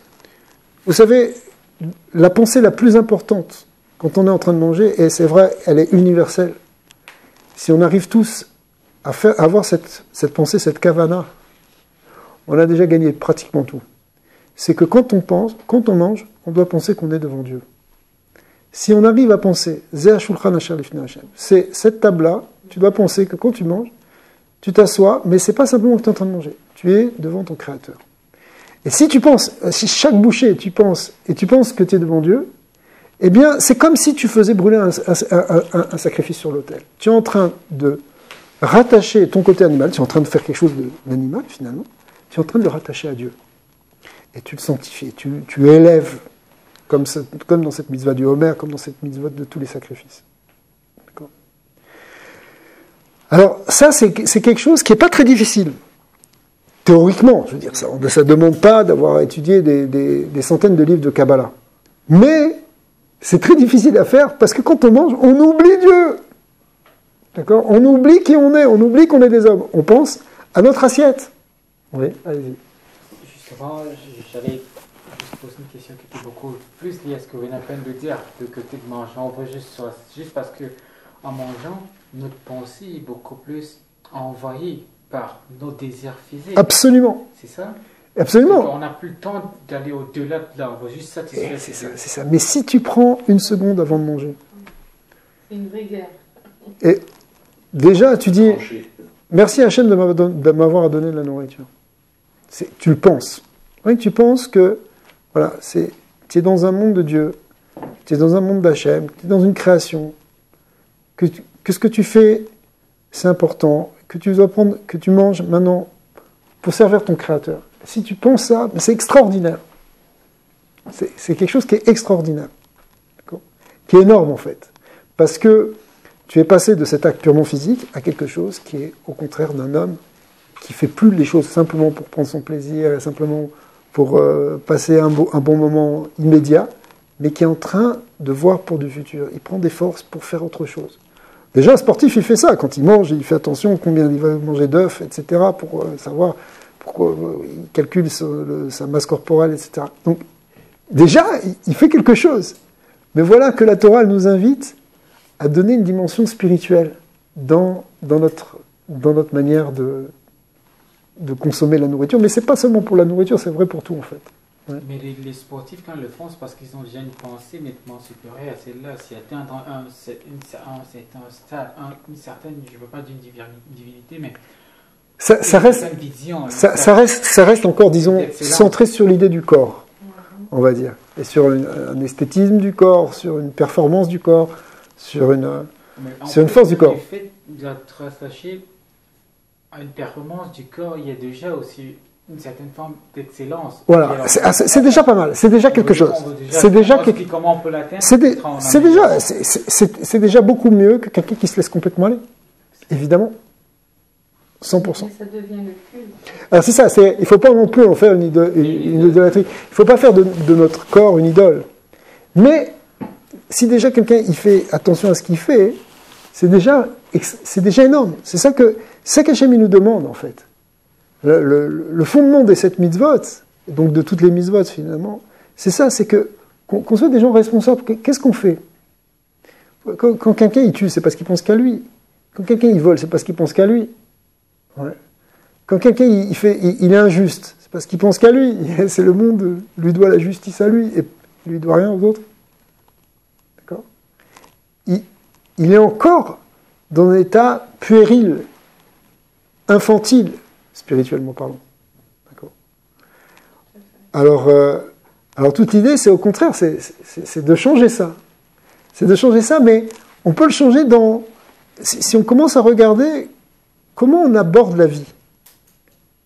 vous savez, la pensée la plus importante quand on est en train de manger, et c'est vrai, elle est universelle. Si on arrive tous à avoir cette pensée, cette kavana, on a déjà gagné pratiquement tout. C'est que quand on mange, on doit penser qu'on est devant Dieu. Si on arrive à penser, c'est cette table-là, tu dois penser que quand tu manges, tu t'assois, mais c'est pas simplement que tu es en train de manger. Tu es devant ton Créateur. Et si chaque bouchée, tu penses que tu es devant Dieu, eh bien, c'est comme si tu faisais brûler un sacrifice sur l'autel. Tu es en train de rattacher ton côté animal, tu es en train de faire quelque chose d'animal, finalement, tu es en train de le rattacher à Dieu. Et tu le sanctifies, tu élèves, comme dans cette mitzvah du Homer, comme dans cette mitzvah de tous les sacrifices. D'accord ? Alors, ça, c'est quelque chose qui n'est pas très difficile. Théoriquement, je veux dire, ça ne demande pas d'avoir étudié des centaines de livres de Kabbalah. Mais c'est très difficile à faire parce que quand on mange, on oublie Dieu. D'accord ? On oublie qui on oublie qu'on est des hommes. On pense à notre assiette. Oui, allez-y. Justement, j'allais juste poser une question qui était beaucoup plus liée à ce que vous venez à peine de dire, de côté de manger. On voit juste parce que en mangeant, notre pensée est beaucoup plus envahie par nos désirs physiques. Absolument. C'est ça ? Absolument. On n'a plus le temps d'aller au-delà de là, on va juste satisfaire. C'est ça. Mais si tu prends une seconde avant de manger. C'est une vraie guerre. Et déjà, tu dis, merci Hachem de m'avoir donné de la nourriture. Tu le penses. Oui, tu penses que, voilà, tu es dans un monde de Dieu, tu es dans un monde d'Hachem, tu es dans une création, que ce que tu fais, c'est important, que tu manges maintenant pour servir ton Créateur. Si tu penses ça, c'est extraordinaire. C'est quelque chose qui est extraordinaire. D'accord ? Qui est énorme en fait. Parce que tu es passé de cet acte purement physique à quelque chose qui est au contraire d'un homme qui fait plus les choses simplement pour prendre son plaisir, et simplement pour passer un bon moment immédiat, mais qui est en train de voir pour du futur. Il prend des forces pour faire autre chose. Déjà, un sportif, il fait ça. Quand il mange, il fait attention combien il va manger d'œufs, etc., pour savoir pourquoi il calcule sa masse corporelle, etc. Donc, déjà, il fait quelque chose. Mais voilà que la Torah, elle nous invite à donner une dimension spirituelle dans notre manière de consommer la nourriture. Mais c'est pas seulement pour la nourriture, c'est vrai pour tout, en fait. Ouais. Mais les sportifs, quand ils le font, c'est parce qu'ils ont déjà une pensée nettement supérieure à celle-là. Si atteindre un stade, une certaine, je ne veux pas dire une divinité, mais ça reste, vision, ça reste encore, disons, centré sur l'idée du corps, on va dire, et sur un esthétisme du corps, sur une performance du corps, sur une force du corps. Le fait d'être attaché à une performance du corps, il y a déjà aussi une certaine forme d'excellence. Voilà, c'est déjà pas mal, c'est déjà quelque chose. C'est déjà comment on peut l'atteindre. C'est déjà beaucoup mieux que quelqu'un qui se laisse complètement aller, évidemment. 100%. Mais ça devient le culte. Alors c'est ça, il ne faut pas non plus en faire une idolâtrie. Il ne faut pas faire de notre corps une idole. Mais si déjà quelqu'un il fait attention à ce qu'il fait, c'est déjà énorme. C'est ça qu'Hachem nous demande en fait. Le fondement des 7 mitzvot, donc de toutes les mitzvot finalement, c'est ça, c'est qu'on soit des gens responsables. Qu'est-ce qu'on fait? Quand quelqu'un il tue, c'est parce qu'il pense qu'à lui. Quand quelqu'un il vole, c'est parce qu'il pense qu'à lui. Ouais. Quand quelqu'un il est injuste, c'est parce qu'il pense qu'à lui. C'est le monde lui doit la justice à lui et il lui doit rien aux autres. D'accord? Il est encore dans un état puéril, infantile, spirituellement parlant. D'accord? Alors toute l'idée, c'est au contraire, c'est de changer ça. C'est de changer ça, mais on peut le changer si on commence à regarder comment on aborde la vie.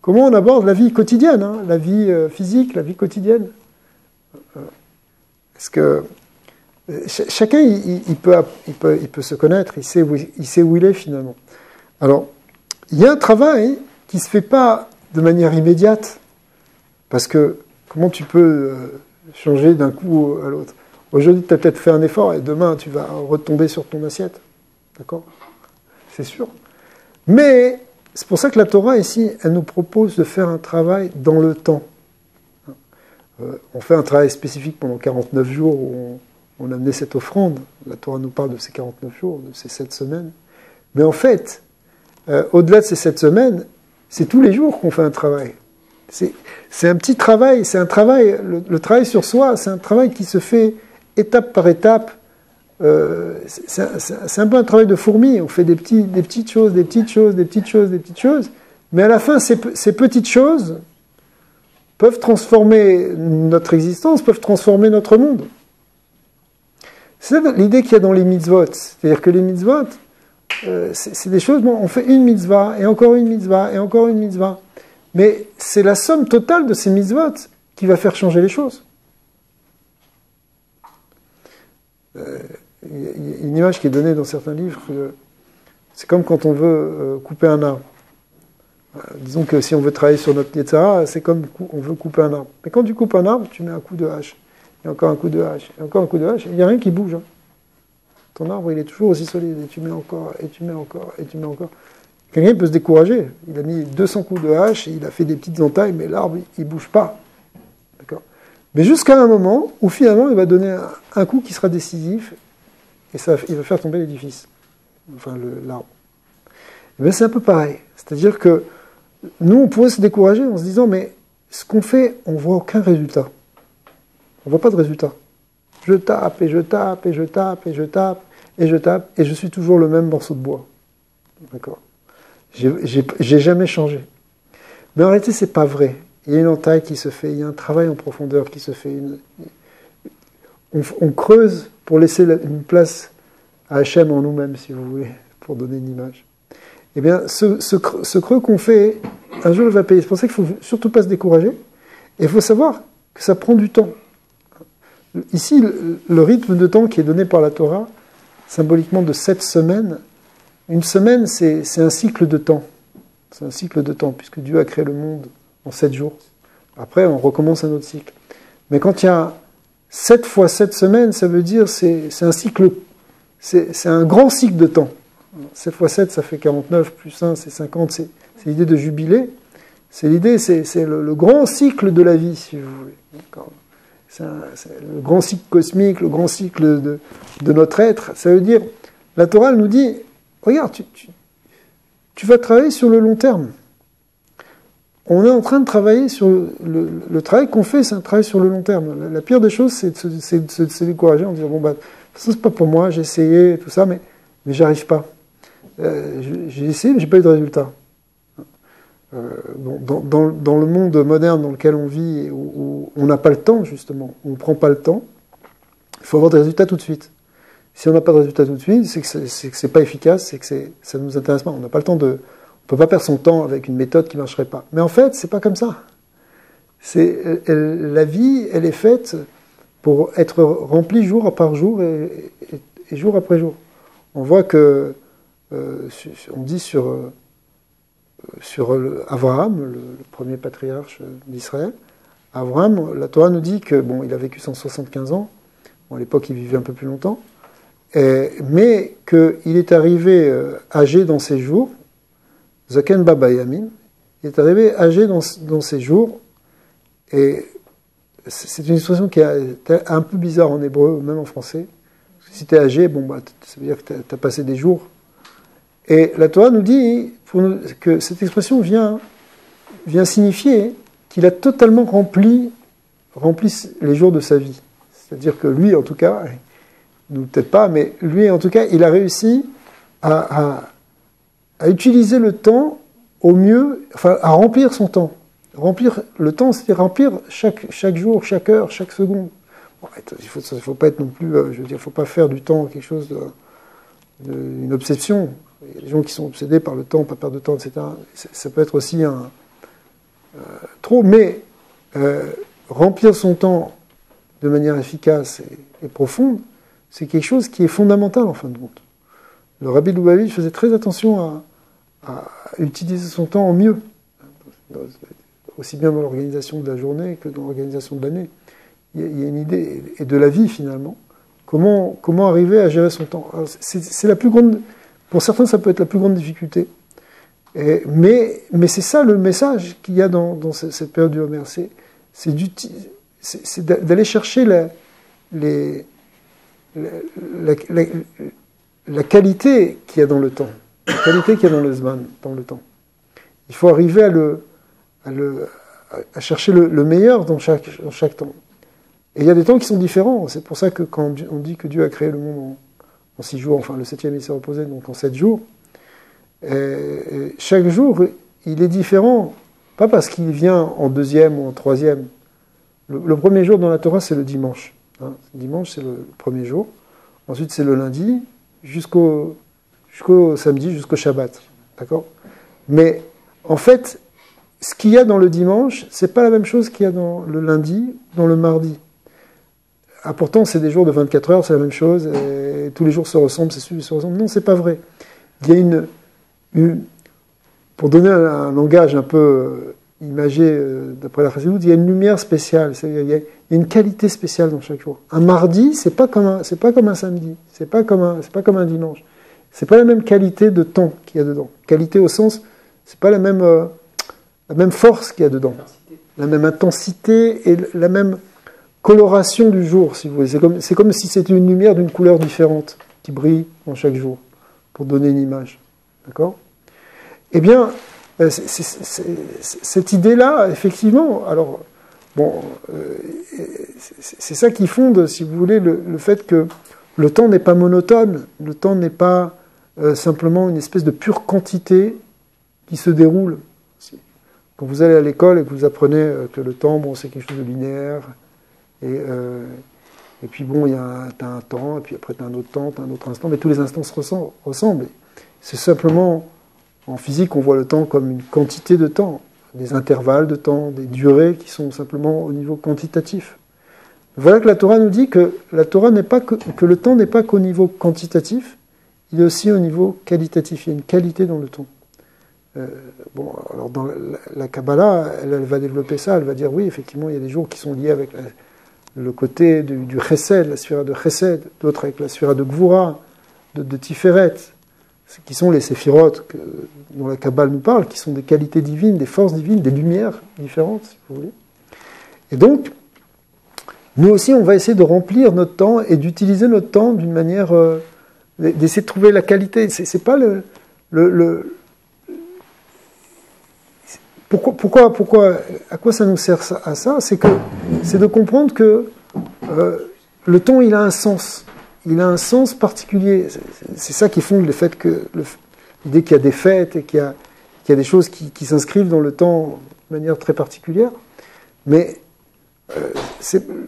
Comment on aborde la vie quotidienne, hein, la vie physique, la vie quotidienne. Parce que chacun, il peut se connaître, il sait où il est finalement. Alors, il y a un travail qui ne se fait pas de manière immédiate, parce que comment tu peux changer d'un coup à l'autre? Aujourd'hui, tu as peut-être fait un effort, et demain, tu vas retomber sur ton assiette. D'accord? C'est sûr. Mais c'est pour ça que la Torah, ici, elle nous propose de faire un travail dans le temps. On fait un travail spécifique pendant 49 jours où on a amené cette offrande. La Torah nous parle de ces 49 jours, de ces 7 semaines. Mais en fait, au-delà de ces 7 semaines, c'est tous les jours qu'on fait un travail. C'est un petit travail, c'est un travail, le travail sur soi, c'est un travail qui se fait étape par étape. C'est un peu un travail de fourmi. On fait des petites choses, des petites choses, des petites choses, des petites choses. Mais à la fin, ces petites choses peuvent transformer notre existence, peuvent transformer notre monde. C'est l'idée qu'il y a dans les mitzvot. C'est-à-dire que les mitzvot, c'est des choses, bon, on fait une mitzvah, et encore une mitzvah, et encore une mitzvah. Mais c'est la somme totale de ces mitzvot qui va faire changer les choses. Il y a une image qui est donnée dans certains livres, c'est comme quand on veut couper un arbre. Disons que si on veut travailler sur notre Yetzara, c'est comme on veut couper un arbre. Mais quand tu coupes un arbre, tu mets un coup de hache, et encore un coup de hache, et encore un coup de hache, et il n'y a rien qui bouge. Hein. Ton arbre, il est toujours aussi solide, et tu mets encore, et tu mets encore, et tu mets encore. Quelqu'un peut se décourager. Il a mis 200 coups de hache, et il a fait des petites entailles, mais l'arbre, il ne bouge pas. D'accord ? Mais jusqu'à un moment où finalement, il va donner un coup qui sera décisif, et il va faire tomber l'édifice, enfin l'arbre. Et bien c'est un peu pareil. C'est-à-dire que nous, on pourrait se décourager en se disant, mais ce qu'on fait, on ne voit aucun résultat. On ne voit pas de résultat. Je tape, et je tape, et je tape, et je tape, et je tape, et je suis toujours le même morceau de bois. D'accord ? J'ai jamais changé. Mais en réalité, c'est pas vrai. Il y a une entaille qui se fait, il y a un travail en profondeur qui se fait. On creuse pour laisser une place à Hachem en nous-mêmes, si vous voulez, pour donner une image. Eh bien, ce creux qu'on fait, un jour, il va payer. C'est pour ça qu'il ne faut surtout pas se décourager. Et il faut savoir que ça prend du temps. Ici, le rythme de temps qui est donné par la Torah, symboliquement de 7 semaines, une semaine, c'est un cycle de temps. C'est un cycle de temps, puisque Dieu a créé le monde en 7 jours. Après, on recommence un autre cycle. Mais quand il y a 7 fois 7 semaines, ça veut dire c'est un cycle, c'est un grand cycle de temps. 7 fois 7, ça fait 49, plus 1, c'est 50, c'est l'idée de jubilé. C'est l'idée, c'est le grand cycle de la vie, si vous voulez. C'est le grand cycle cosmique, le grand cycle de notre être. Ça veut dire, la Torah elle nous dit, regarde, tu vas travailler sur le long terme. On est en train de travailler sur le travail qu'on fait, c'est un travail sur le long terme. La pire des choses, c'est de se décourager en disant, bon, bah, ça c'est pas pour moi, j'ai essayé, tout ça, mais j'arrive pas. J'ai essayé, mais j'ai pas eu de résultat. Dans le monde moderne dans lequel on vit, où on n'a pas le temps, justement, on ne prend pas le temps, il faut avoir des résultats tout de suite. Si on n'a pas de résultats tout de suite, c'est que c'est pas efficace, c'est que ça ne nous intéresse pas. On n'a pas le temps on peut pas perdre son temps avec une méthode qui ne marcherait pas. Mais en fait, c'est pas comme ça. La vie, elle est faite pour être remplie jour par jour et jour après jour. On voit que, on dit sur Abraham, le premier patriarche d'Israël, Abraham, la Torah nous dit que, bon, il a vécu 175 ans, bon, à l'époque il vivait un peu plus longtemps, mais qu'il est arrivé âgé dans ses jours, Zaken Baba Yamin, il est arrivé âgé dans ses jours, et c'est une expression qui est un peu bizarre en hébreu, même en français. Si tu es âgé, bon, bah, ça veut dire que tu as passé des jours. Et la Torah nous dit que cette expression vient signifier qu'il a totalement rempli les jours de sa vie. C'est-à-dire que lui, en tout cas, nous peut-être pas, mais lui, en tout cas, il a réussi à utiliser le temps au mieux, enfin, à remplir son temps. Remplir le temps, c'est remplir chaque jour, chaque heure, chaque seconde. Bon, il faut pas être non plus, je veux dire, il faut pas faire du temps quelque chose une obsession. Il y a des gens qui sont obsédés par le temps, pas perdre de temps, etc. Ça peut être aussi trop, mais remplir son temps de manière efficace et profonde, c'est quelque chose qui est fondamental en fin de compte. Le Rabbi Lubavitch faisait très attention à utiliser son temps au mieux, aussi bien dans l'organisation de la journée que dans l'organisation de l'année. Il y a une idée, et de la vie finalement, comment arriver à gérer son temps. C'est la plus grande... Pour certains, ça peut être la plus grande difficulté. Mais c'est ça le message qu'il y a dans cette période du Homer. C'est d'aller chercher la qualité qu'il y a dans le temps, la qualité qu'il y a dans le Zman, dans le temps. Il faut arriver à chercher le meilleur dans chaque temps. Et il y a des temps qui sont différents. C'est pour ça que quand on dit que Dieu a créé le monde en 6 jours, enfin le 7e il s'est reposé, donc en 7 jours, et chaque jour, il est différent, pas parce qu'il vient en 2e ou en 3e. Le premier jour dans la Torah, c'est le dimanche. Hein. Dimanche, c'est le premier jour. Ensuite, c'est le lundi, jusqu'au samedi, jusqu'au Shabbat. D'accord ? Mais, en fait, ce qu'il y a dans le dimanche, c'est pas la même chose qu'il y a dans le lundi, dans le mardi. Ah, pourtant, c'est des jours de 24 heures, c'est la même chose, et tous les jours se ressemblent, se ressemblent. Non, c'est pas vrai. Il y a pour donner un langage un peu imagé d'après la Chassidoute, il y a une lumière spéciale, il y a une qualité spéciale dans chaque jour. Un mardi, c'est pas comme un samedi, c'est pas comme un dimanche. C'est pas la même qualité de temps qu'il y a dedans. Qualité au sens, c'est pas la même force qu'il y a dedans, la même intensité et la même coloration du jour, si vous voulez. C'est comme si c'était une lumière d'une couleur différente qui brille dans chaque jour, pour donner une image. D'accord ? Eh bien, cette idée-là, effectivement, alors, bon, c'est ça qui fonde, si vous voulez, le fait que le temps n'est pas monotone, le temps n'est pas simplement une espèce de pure quantité qui se déroule. Quand vous allez à l'école et que vous apprenez que le temps, bon, c'est quelque chose de linéaire, et puis bon, t'as un temps, et puis après t'as un autre temps, t'as un autre instant, mais tous les instants se ressemblent. C'est simplement, en physique, on voit le temps comme une quantité de temps, des intervalles de temps, des durées qui sont simplement au niveau quantitatif. Voilà que la Torah nous dit que le temps n'est pas qu'au niveau quantitatif, il est aussi au niveau qualitatif. Il y a une qualité dans le temps. Bon, alors dans la Kabbalah, elle va développer ça, elle va dire oui, effectivement, il y a des jours qui sont liés avec le côté du Chesed, la sphère de Chesed, d'autres avec la sphère de Gvura, de Tiferet, qui sont les séphirotes dont la Kabbale nous parle, qui sont des qualités divines, des forces divines, des lumières différentes, si vous voulez. Et donc, nous aussi, on va essayer de remplir notre temps et d'utiliser notre temps d'une manière, d'essayer de trouver la qualité. C'est pas pourquoi, à quoi ça nous sert à ça? C'est de comprendre que le temps, il a un sens. Il a un sens particulier. C'est ça qui fonde le fait que l'idée qu'il y a des fêtes et qu'il y a des choses qui s'inscrivent dans le temps de manière très particulière. Mais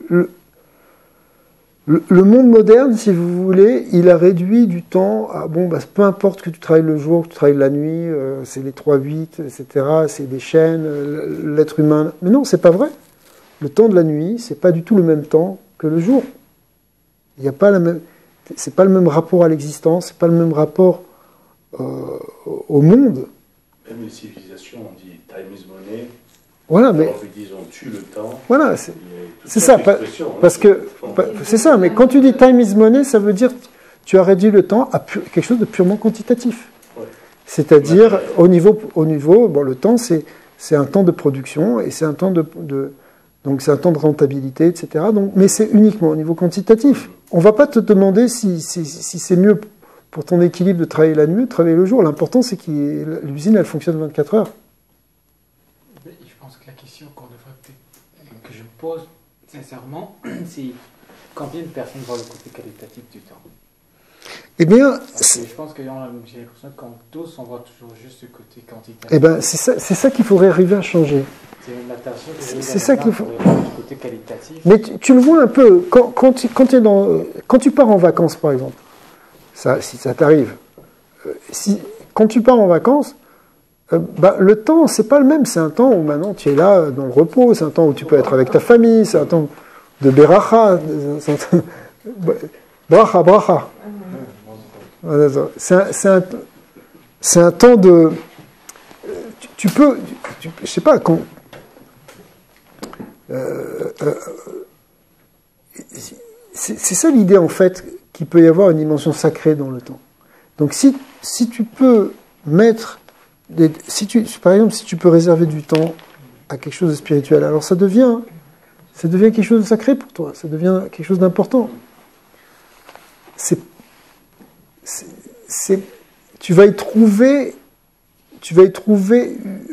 le monde moderne, si vous voulez, il a réduit du temps à, peu importe que tu travailles le jour, que tu travailles la nuit, c'est les 3-8, etc., c'est des chaînes, l'être humain. Mais non, c'est pas vrai. Le temps de la nuit, c'est pas du tout le même temps que le jour. Il n'y a pas c'est pas le même rapport à l'existence, c'est pas le même rapport au monde. Même les civilisations, on dit time is money. Voilà, mais ils disent on tue le temps. Voilà, c'est ça, parce que c'est ça. Mais quand tu dis time is money, ça veut dire tu as réduit le temps à quelque chose de purement quantitatif. Ouais. C'est-à-dire au niveau, le temps c'est un temps de production et c'est un temps donc c'est un temps de rentabilité, etc. Donc, mais c'est uniquement au niveau quantitatif. On ne va pas te demander si c'est mieux pour ton équilibre de travailler la nuit ou de travailler le jour. L'important, c'est que l'usine, elle fonctionne 24 heures. Je pense que la question que je pose sincèrement, c'est combien de personnes voient le côté qualitatif du temps? Eh bien, je pense que j'ai l'impression qu'on tous, on voit toujours juste le côté quantitatif. Eh bien, c'est ça qu'il faudrait arriver à changer. C'est ça qu'il faut. Côté qualitatif. Mais tu le vois un peu quand tu pars en vacances, par exemple. Ça, si ça t'arrive, quand tu pars en vacances, le temps c'est pas le même. C'est un temps où maintenant tu es là dans le repos. C'est un temps où tu peux être avec ta famille. C'est un temps de beracha, bracha. C'est un temps de. Tu peux, je sais pas quand. C'est ça l'idée en fait, qu'il peut y avoir une dimension sacrée dans le temps. Donc si tu peux mettre, par exemple si tu peux réserver du temps à quelque chose de spirituel, alors ça devient quelque chose de sacré pour toi, ça devient quelque chose d'important. Tu vas y trouver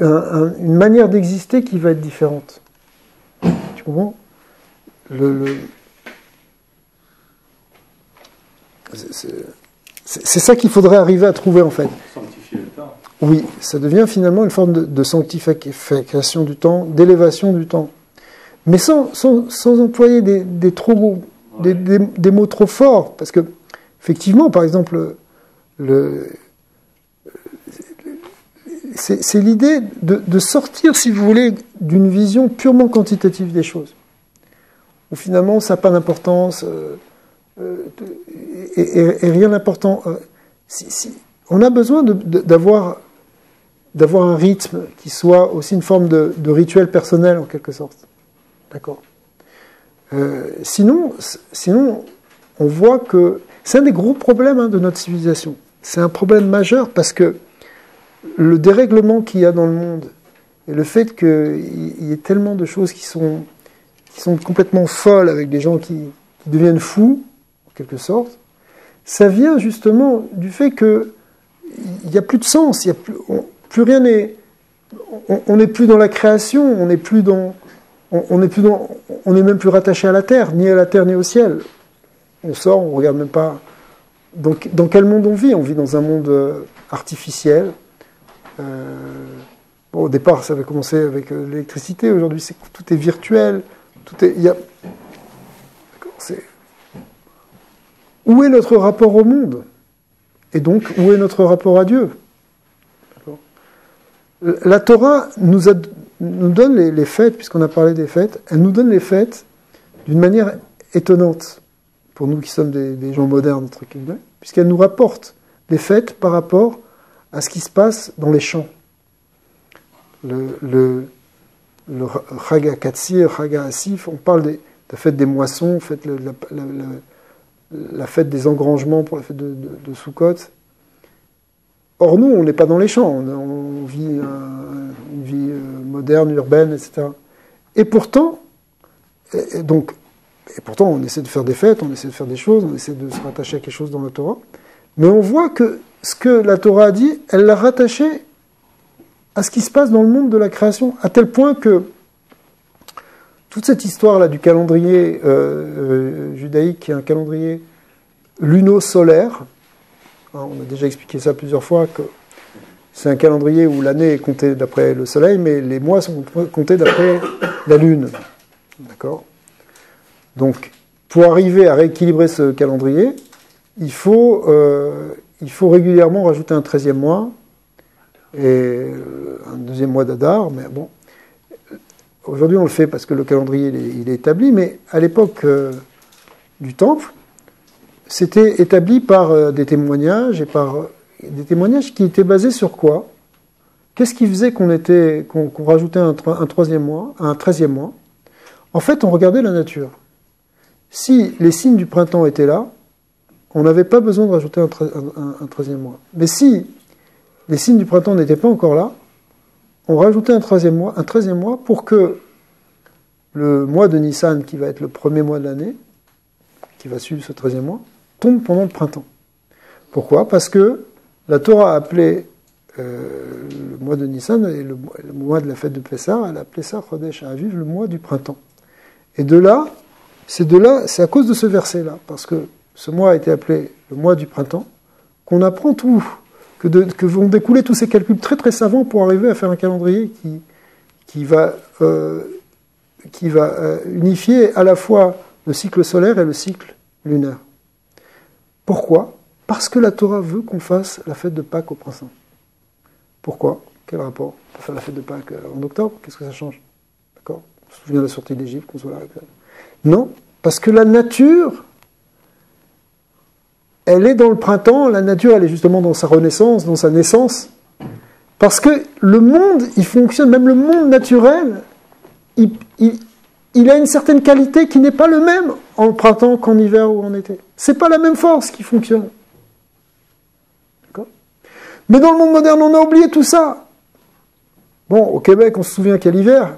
une manière d'exister qui va être différente. Tu comprends? C'est ça qu'il faudrait arriver à trouver en fait. Sanctifier le temps. Oui, ça devient finalement une forme de sanctification du temps, d'élévation du temps. Mais sans employer des trop gros, des mots trop forts. Parce que, effectivement, par exemple, c'est l'idée de sortir, si vous voulez, d'une vision purement quantitative des choses. Où finalement, ça n'a pas d'importance et rien d'important. On a besoin d'avoir un rythme qui soit aussi une forme de rituel personnel, en quelque sorte. D'accord. Sinon, on voit que c'est un des gros problèmes de notre civilisation. C'est un problème majeur parce que le dérèglement qu'il y a dans le monde et le fait qu'il y ait tellement de choses qui sont complètement folles avec des gens qui deviennent fous, en quelque sorte, ça vient justement du fait qu'il n'y a plus de sens, plus rien n'est... On n'est plus dans la création, on n'est même plus rattaché à la terre, ni à la terre ni au ciel. On sort, on ne regarde même pas. Donc, dans quel monde on vit? On vit dans un monde artificiel. Au départ, ça avait commencé avec l'électricité. Aujourd'hui, tout est virtuel. Où est notre rapport au monde? Et donc, où est notre rapport à Dieu? La Torah nous donne les fêtes, puisqu'on a parlé des fêtes, elle nous donne les fêtes d'une manière étonnante, pour nous qui sommes des gens modernes, entre guillemets, puisqu'elle nous rapporte les fêtes par rapport à ce qui se passe dans les champs. le Chag HaKatsir, Chag HaAsif, on parle de la fête des moissons, la fête des engrangements pour la fête de Sukkot. Or, nous, on n'est pas dans les champs, on vit une vie moderne, urbaine, etc. Et pourtant, on essaie de faire des fêtes, on essaie de faire des choses, on essaie de se rattacher à quelque chose dans la Torah. Mais on voit que ce que la Torah a dit, elle l'a rattaché à ce qui se passe dans le monde de la création, à tel point que toute cette histoire-là du calendrier judaïque, qui est un calendrier luno-solaire, hein, on a déjà expliqué ça plusieurs fois, que c'est un calendrier où l'année est comptée d'après le soleil, mais les mois sont comptés d'après la lune. D'accord ? Donc, pour arriver à rééquilibrer ce calendrier, il faut régulièrement rajouter un 13e mois et un 2e mois d'Adar, mais bon, aujourd'hui on le fait parce que le calendrier il est établi, mais à l'époque du Temple, c'était établi par des témoignages, et par des témoignages qui étaient basés sur quoi ? Qu'est-ce qui faisait qu'on rajoutait un 3e mois, un 13e mois ? En fait, on regardait la nature. Si les signes du printemps étaient là, on n'avait pas besoin de rajouter un 13e mois. Mais si les signes du printemps n'étaient pas encore là, on rajoutait un 13e mois pour que le mois de Nissan, qui va être le premier mois de l'année, qui va suivre ce 13e mois, tombe pendant le printemps. Pourquoi ? Parce que la Torah a appelé le mois de Nissan et le mois de la fête de Pessah, elle a appelé ça Chodesh Aviv, le mois du printemps. Et c'est à cause de ce verset-là, parce que ce mois a été appelé le mois du printemps, qu'on apprend tout, que vont découler tous ces calculs très très savants pour arriver à faire un calendrier qui va unifier à la fois le cycle solaire et le cycle lunaire. Pourquoi ? Parce que la Torah veut qu'on fasse la fête de Pâques au printemps. Pourquoi ? Quel rapport ? Pour faire la fête de Pâques en octobre, qu'est-ce que ça change ? D'accord ? On se souvient de la sortie d'Égypte, qu'on soit là. Non, parce que la nature, elle est dans le printemps, la nature, elle est justement dans sa renaissance, dans sa naissance. Parce que le monde, il fonctionne, même le monde naturel, il a une certaine qualité qui n'est pas le même en printemps qu'en hiver ou en été. C'est pas la même force qui fonctionne. D'accord ? Mais dans le monde moderne, on a oublié tout ça. Bon, au Québec, on se souvient qu'il y a l'hiver,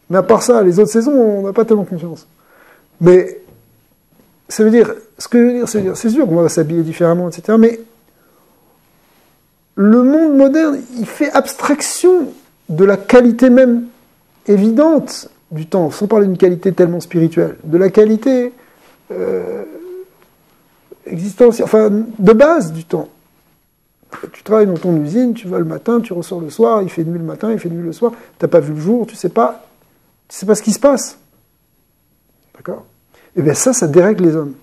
mais à part ça, les autres saisons, on n'a pas tellement confiance. Mais ça veut dire, ce que je veux dire, c'est sûr qu'on va s'habiller différemment, etc. Mais le monde moderne, il fait abstraction de la qualité même évidente du temps, sans parler d'une qualité tellement spirituelle, de la qualité existentielle, enfin de base du temps. Tu travailles dans ton usine, tu vas le matin, tu ressors le soir, il fait nuit le matin, il fait nuit le soir, tu n'as pas vu le jour, tu sais pas ce qui se passe. D'accord ? Et bien ça dérègle les hommes.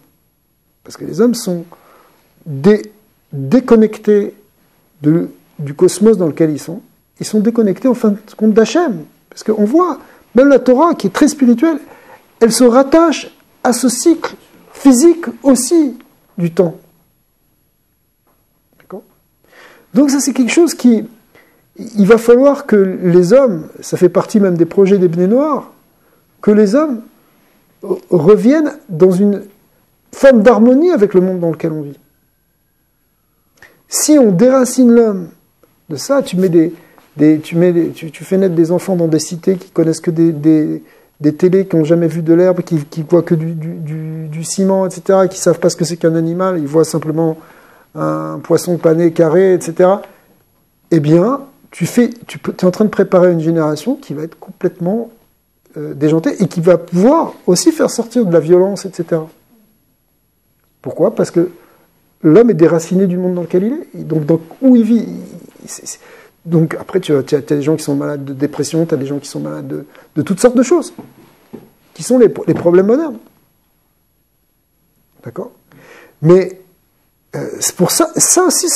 Parce que les hommes sont déconnectés du cosmos dans lequel ils sont. Ils sont déconnectés en fin de compte d'Hachem. Parce qu'on voit, même la Torah, qui est très spirituelle, elle se rattache à ce cycle physique aussi du temps. D'accord ? Donc ça, c'est quelque chose qui... Il va falloir que les hommes, ça fait partie même des projets des Bnei Noach, que les hommes reviennent dans une forme d'harmonie avec le monde dans lequel on vit. Si on déracine l'homme de ça, tu fais naître des enfants dans des cités qui connaissent que des télés, qui n'ont jamais vu de l'herbe, qui voient que du ciment, etc., qui ne savent pas ce que c'est qu'un animal, ils voient simplement un poisson pané carré, etc. Eh bien, tu es en train de préparer une génération qui va être complètement déjantée et qui va pouvoir aussi faire sortir de la violence, etc. Pourquoi ? Parce que l'homme est déraciné du monde dans lequel il est. Donc où il vit, donc après tu as des gens qui sont malades de dépression, tu as des gens qui sont malades de toutes sortes de choses, qui sont les problèmes modernes. D'accord ? Mais c'est pour ça aussi,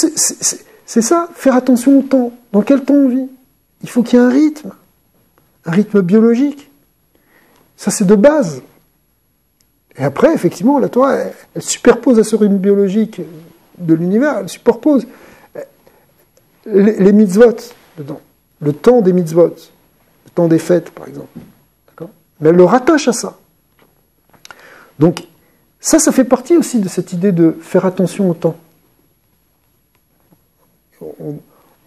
c'est ça, faire attention au temps. Dans quel temps on vit ? Il faut qu'il y ait un rythme biologique. Ça, c'est de base. Et après, effectivement, la Torah, elle superpose à ce rythme biologique de l'univers, elle superpose les mitzvot dedans. le temps des mitzvot, le temps des fêtes, par exemple. D'accord ? Mais elle le rattache à ça. Donc, ça fait partie aussi de cette idée de faire attention au temps.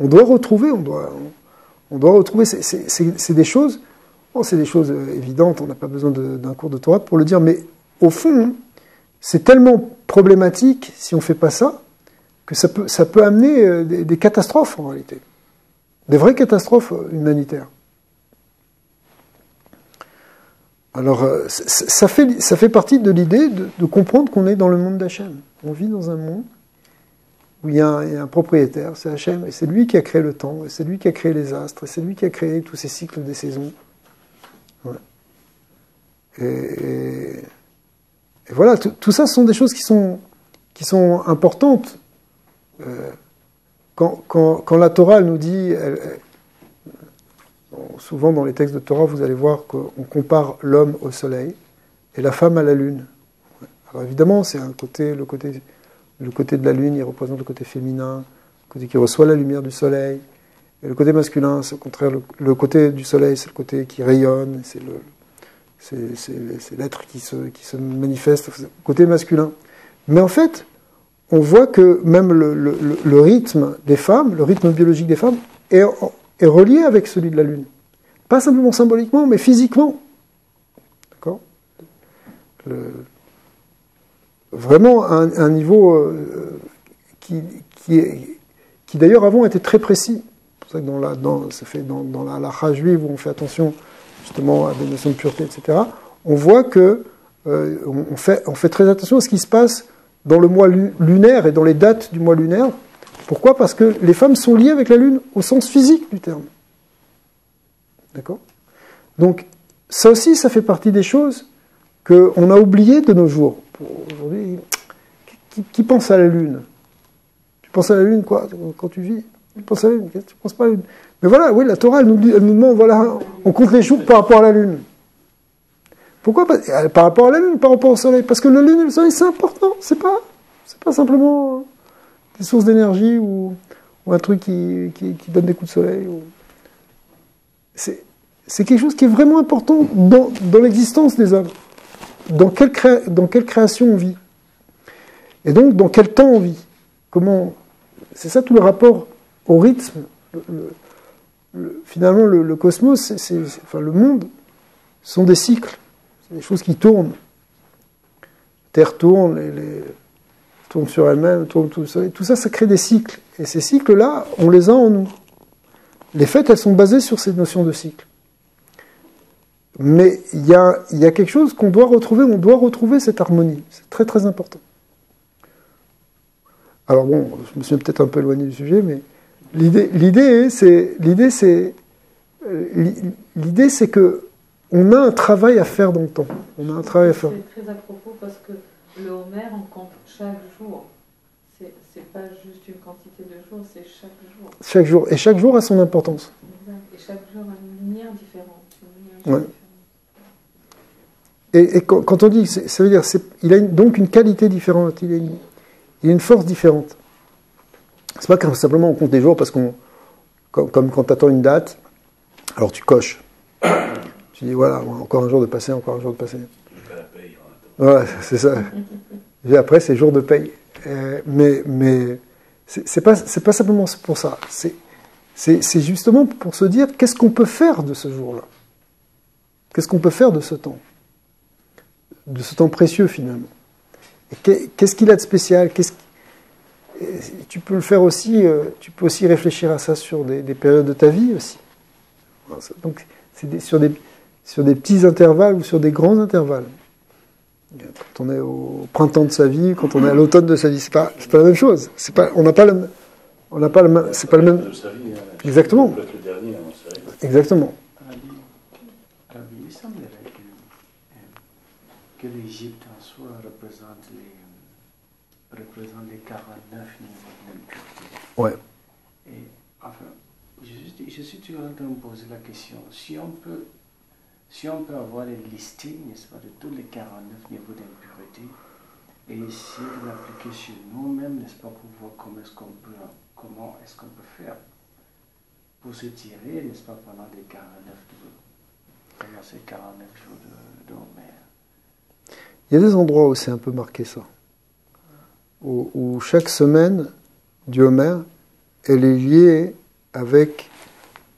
On doit retrouver, c'est des choses, c'est des choses évidentes, on n'a pas besoin d'un cours de Torah pour le dire, mais au fond, c'est tellement problématique si on ne fait pas ça, que ça peut amener des catastrophes en réalité. Des vraies catastrophes humanitaires. Alors, ça fait partie de l'idée de comprendre qu'on est dans le monde d'Hachem. On vit dans un monde où il y a un propriétaire, c'est Hachem, et c'est lui qui a créé le temps, et c'est lui qui a créé les astres, et c'est lui qui a créé tous ces cycles des saisons. Ouais. Et voilà, tout ça, ce sont des choses qui sont importantes. Quand la Torah elle nous dit, souvent dans les textes de Torah, vous allez voir qu'on compare l'homme au soleil et la femme à la lune. Alors évidemment, c'est le côté de la lune, il représente le côté féminin, le côté qui reçoit la lumière du soleil. Et le côté masculin, c'est au contraire, le côté du soleil, c'est le côté qui rayonne, c'est l'être qui se manifeste, le côté masculin. Mais en fait, on voit que même le rythme des femmes, le rythme biologique des femmes, est relié avec celui de la Lune. Pas simplement symboliquement, mais physiquement. D'accord ? Vraiment un niveau qui d'ailleurs avant était très précis. C'est pour ça que dans la halakha juive où on fait attention justement à des notions de pureté, etc., on voit que on fait très attention à ce qui se passe dans le mois lunaire et dans les dates du mois lunaire. Pourquoi ? Parce que les femmes sont liées avec la Lune au sens physique du terme. D'accord ? Donc, ça aussi, ça fait partie des choses qu'on a oubliées de nos jours. Aujourd'hui, qui pense à la Lune ? Tu penses à la Lune, quoi, quand tu vis ? Tu penses à la Lune ? Tu ne penses pas à la Lune ? Mais voilà, oui, la Torah, elle nous demande, voilà, on compte les jours par rapport à la Lune. Pourquoi ? Par rapport à la Lune, par rapport au Soleil. Parce que la Lune et le Soleil, c'est important. C'est pas simplement des sources d'énergie ou un truc qui donne des coups de soleil. C'est quelque chose qui est vraiment important dans l'existence des hommes. Dans quelle création on vit. Et donc, dans quel temps on vit. C'est ça tout le rapport au rythme. Finalement, le cosmos, enfin, le monde, sont des cycles. C'est des choses qui tournent. La Terre tourne, tourne sur elle-même, tourne tout ça. Et tout ça, ça crée des cycles. Et ces cycles-là, on les a en nous. Les fêtes, elles sont basées sur ces notions de cycle. Mais il y a quelque chose qu'on doit retrouver, on doit retrouver cette harmonie. C'est très très important. Alors bon, je me suis peut-être un peu éloigné du sujet, mais l'idée c'est que on a un travail à faire dans le temps. On a un travail à faire. C'est très à propos parce que le Homer, on compte chaque jour. C'est pas juste une quantité de jours, c'est chaque jour. Chaque jour. Et chaque jour a son importance. Exact. Et chaque jour a une lumière différente. Ouais. Et quand on dit, ça veut dire, il a donc une qualité différente, il a une force différente. C'est pas que simplement on compte des jours parce comme quand tu attends une date, alors tu coches. Tu dis voilà, encore un jour de passé, encore un jour de passé. Voilà, c'est ça. Et après, c'est jour de paye. Mais c'est pas simplement pour ça. C'est justement pour se dire qu'est-ce qu'on peut faire de ce jour-là. Qu'est-ce qu'on peut faire de ce temps. De ce temps précieux finalement. Et qu'est-ce qu'il a de spécial ? Tu peux le faire aussi. Tu peux aussi réfléchir à ça sur des périodes de ta vie aussi. Donc c'est sur des petits intervalles ou sur des grands intervalles. Quand on est au printemps de sa vie, quand on est à l'automne de sa vie, c'est pas la même chose. C'est pas le même. C'est pas le même. Exactement. Exactement. Il semblerait que l'Égypte en soi représente les 49 niveaux d'impureté. Ouais. Et enfin, je suis toujours en train de me poser la question, si on peut avoir un listing, n'est-ce pas, de tous les 49 niveaux d'impureté, et essayer de l'appliquer sur nous-mêmes, n'est-ce pas, pour voir comment est-ce qu'on peut faire. pour se tirer, n'est-ce pas, pendant les 49 jours, pendant ces 49 jours de Homer. Il y a des endroits où c'est un peu marqué ça, où chaque semaine du Homer, elle est liée avec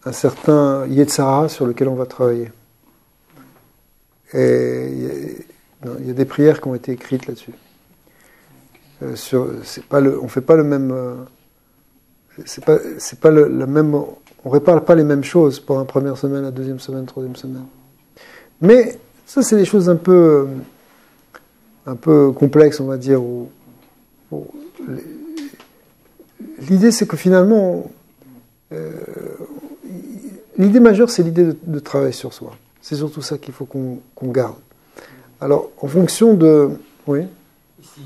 un certain Yetzara sur lequel on va travailler. Et il y a des prières qui ont été écrites là-dessus. On fait pas le même. C'est pas la même. On répare pas les mêmes choses pour la première semaine, la deuxième semaine, troisième semaine. Mais ça, c'est des choses un peu complexes, on va dire. L'idée, c'est que finalement, l'idée majeure, c'est l'idée de travail sur soi. C'est surtout ça qu'il faut qu'on garde. Alors, en fonction de... Oui. Ici,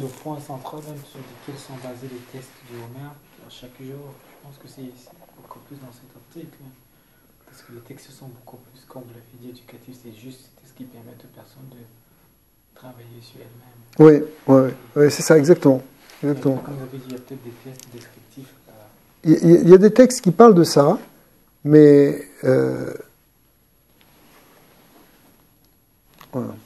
le point central même sur lequel sont basés les tests du Homer chaque jour, je pense que c'est beaucoup plus dans cet article. Parce que les textes sont beaucoup plus, comme vous l'avez dit, éducatifs. C'est juste ce qui permet aux personnes de travailler sur elles-mêmes. Oui, c'est ça, exactement. Comme vous avez dit, il y a peut-être des tests descriptifs. Il y a des textes qui parlent de ça, mais... voilà.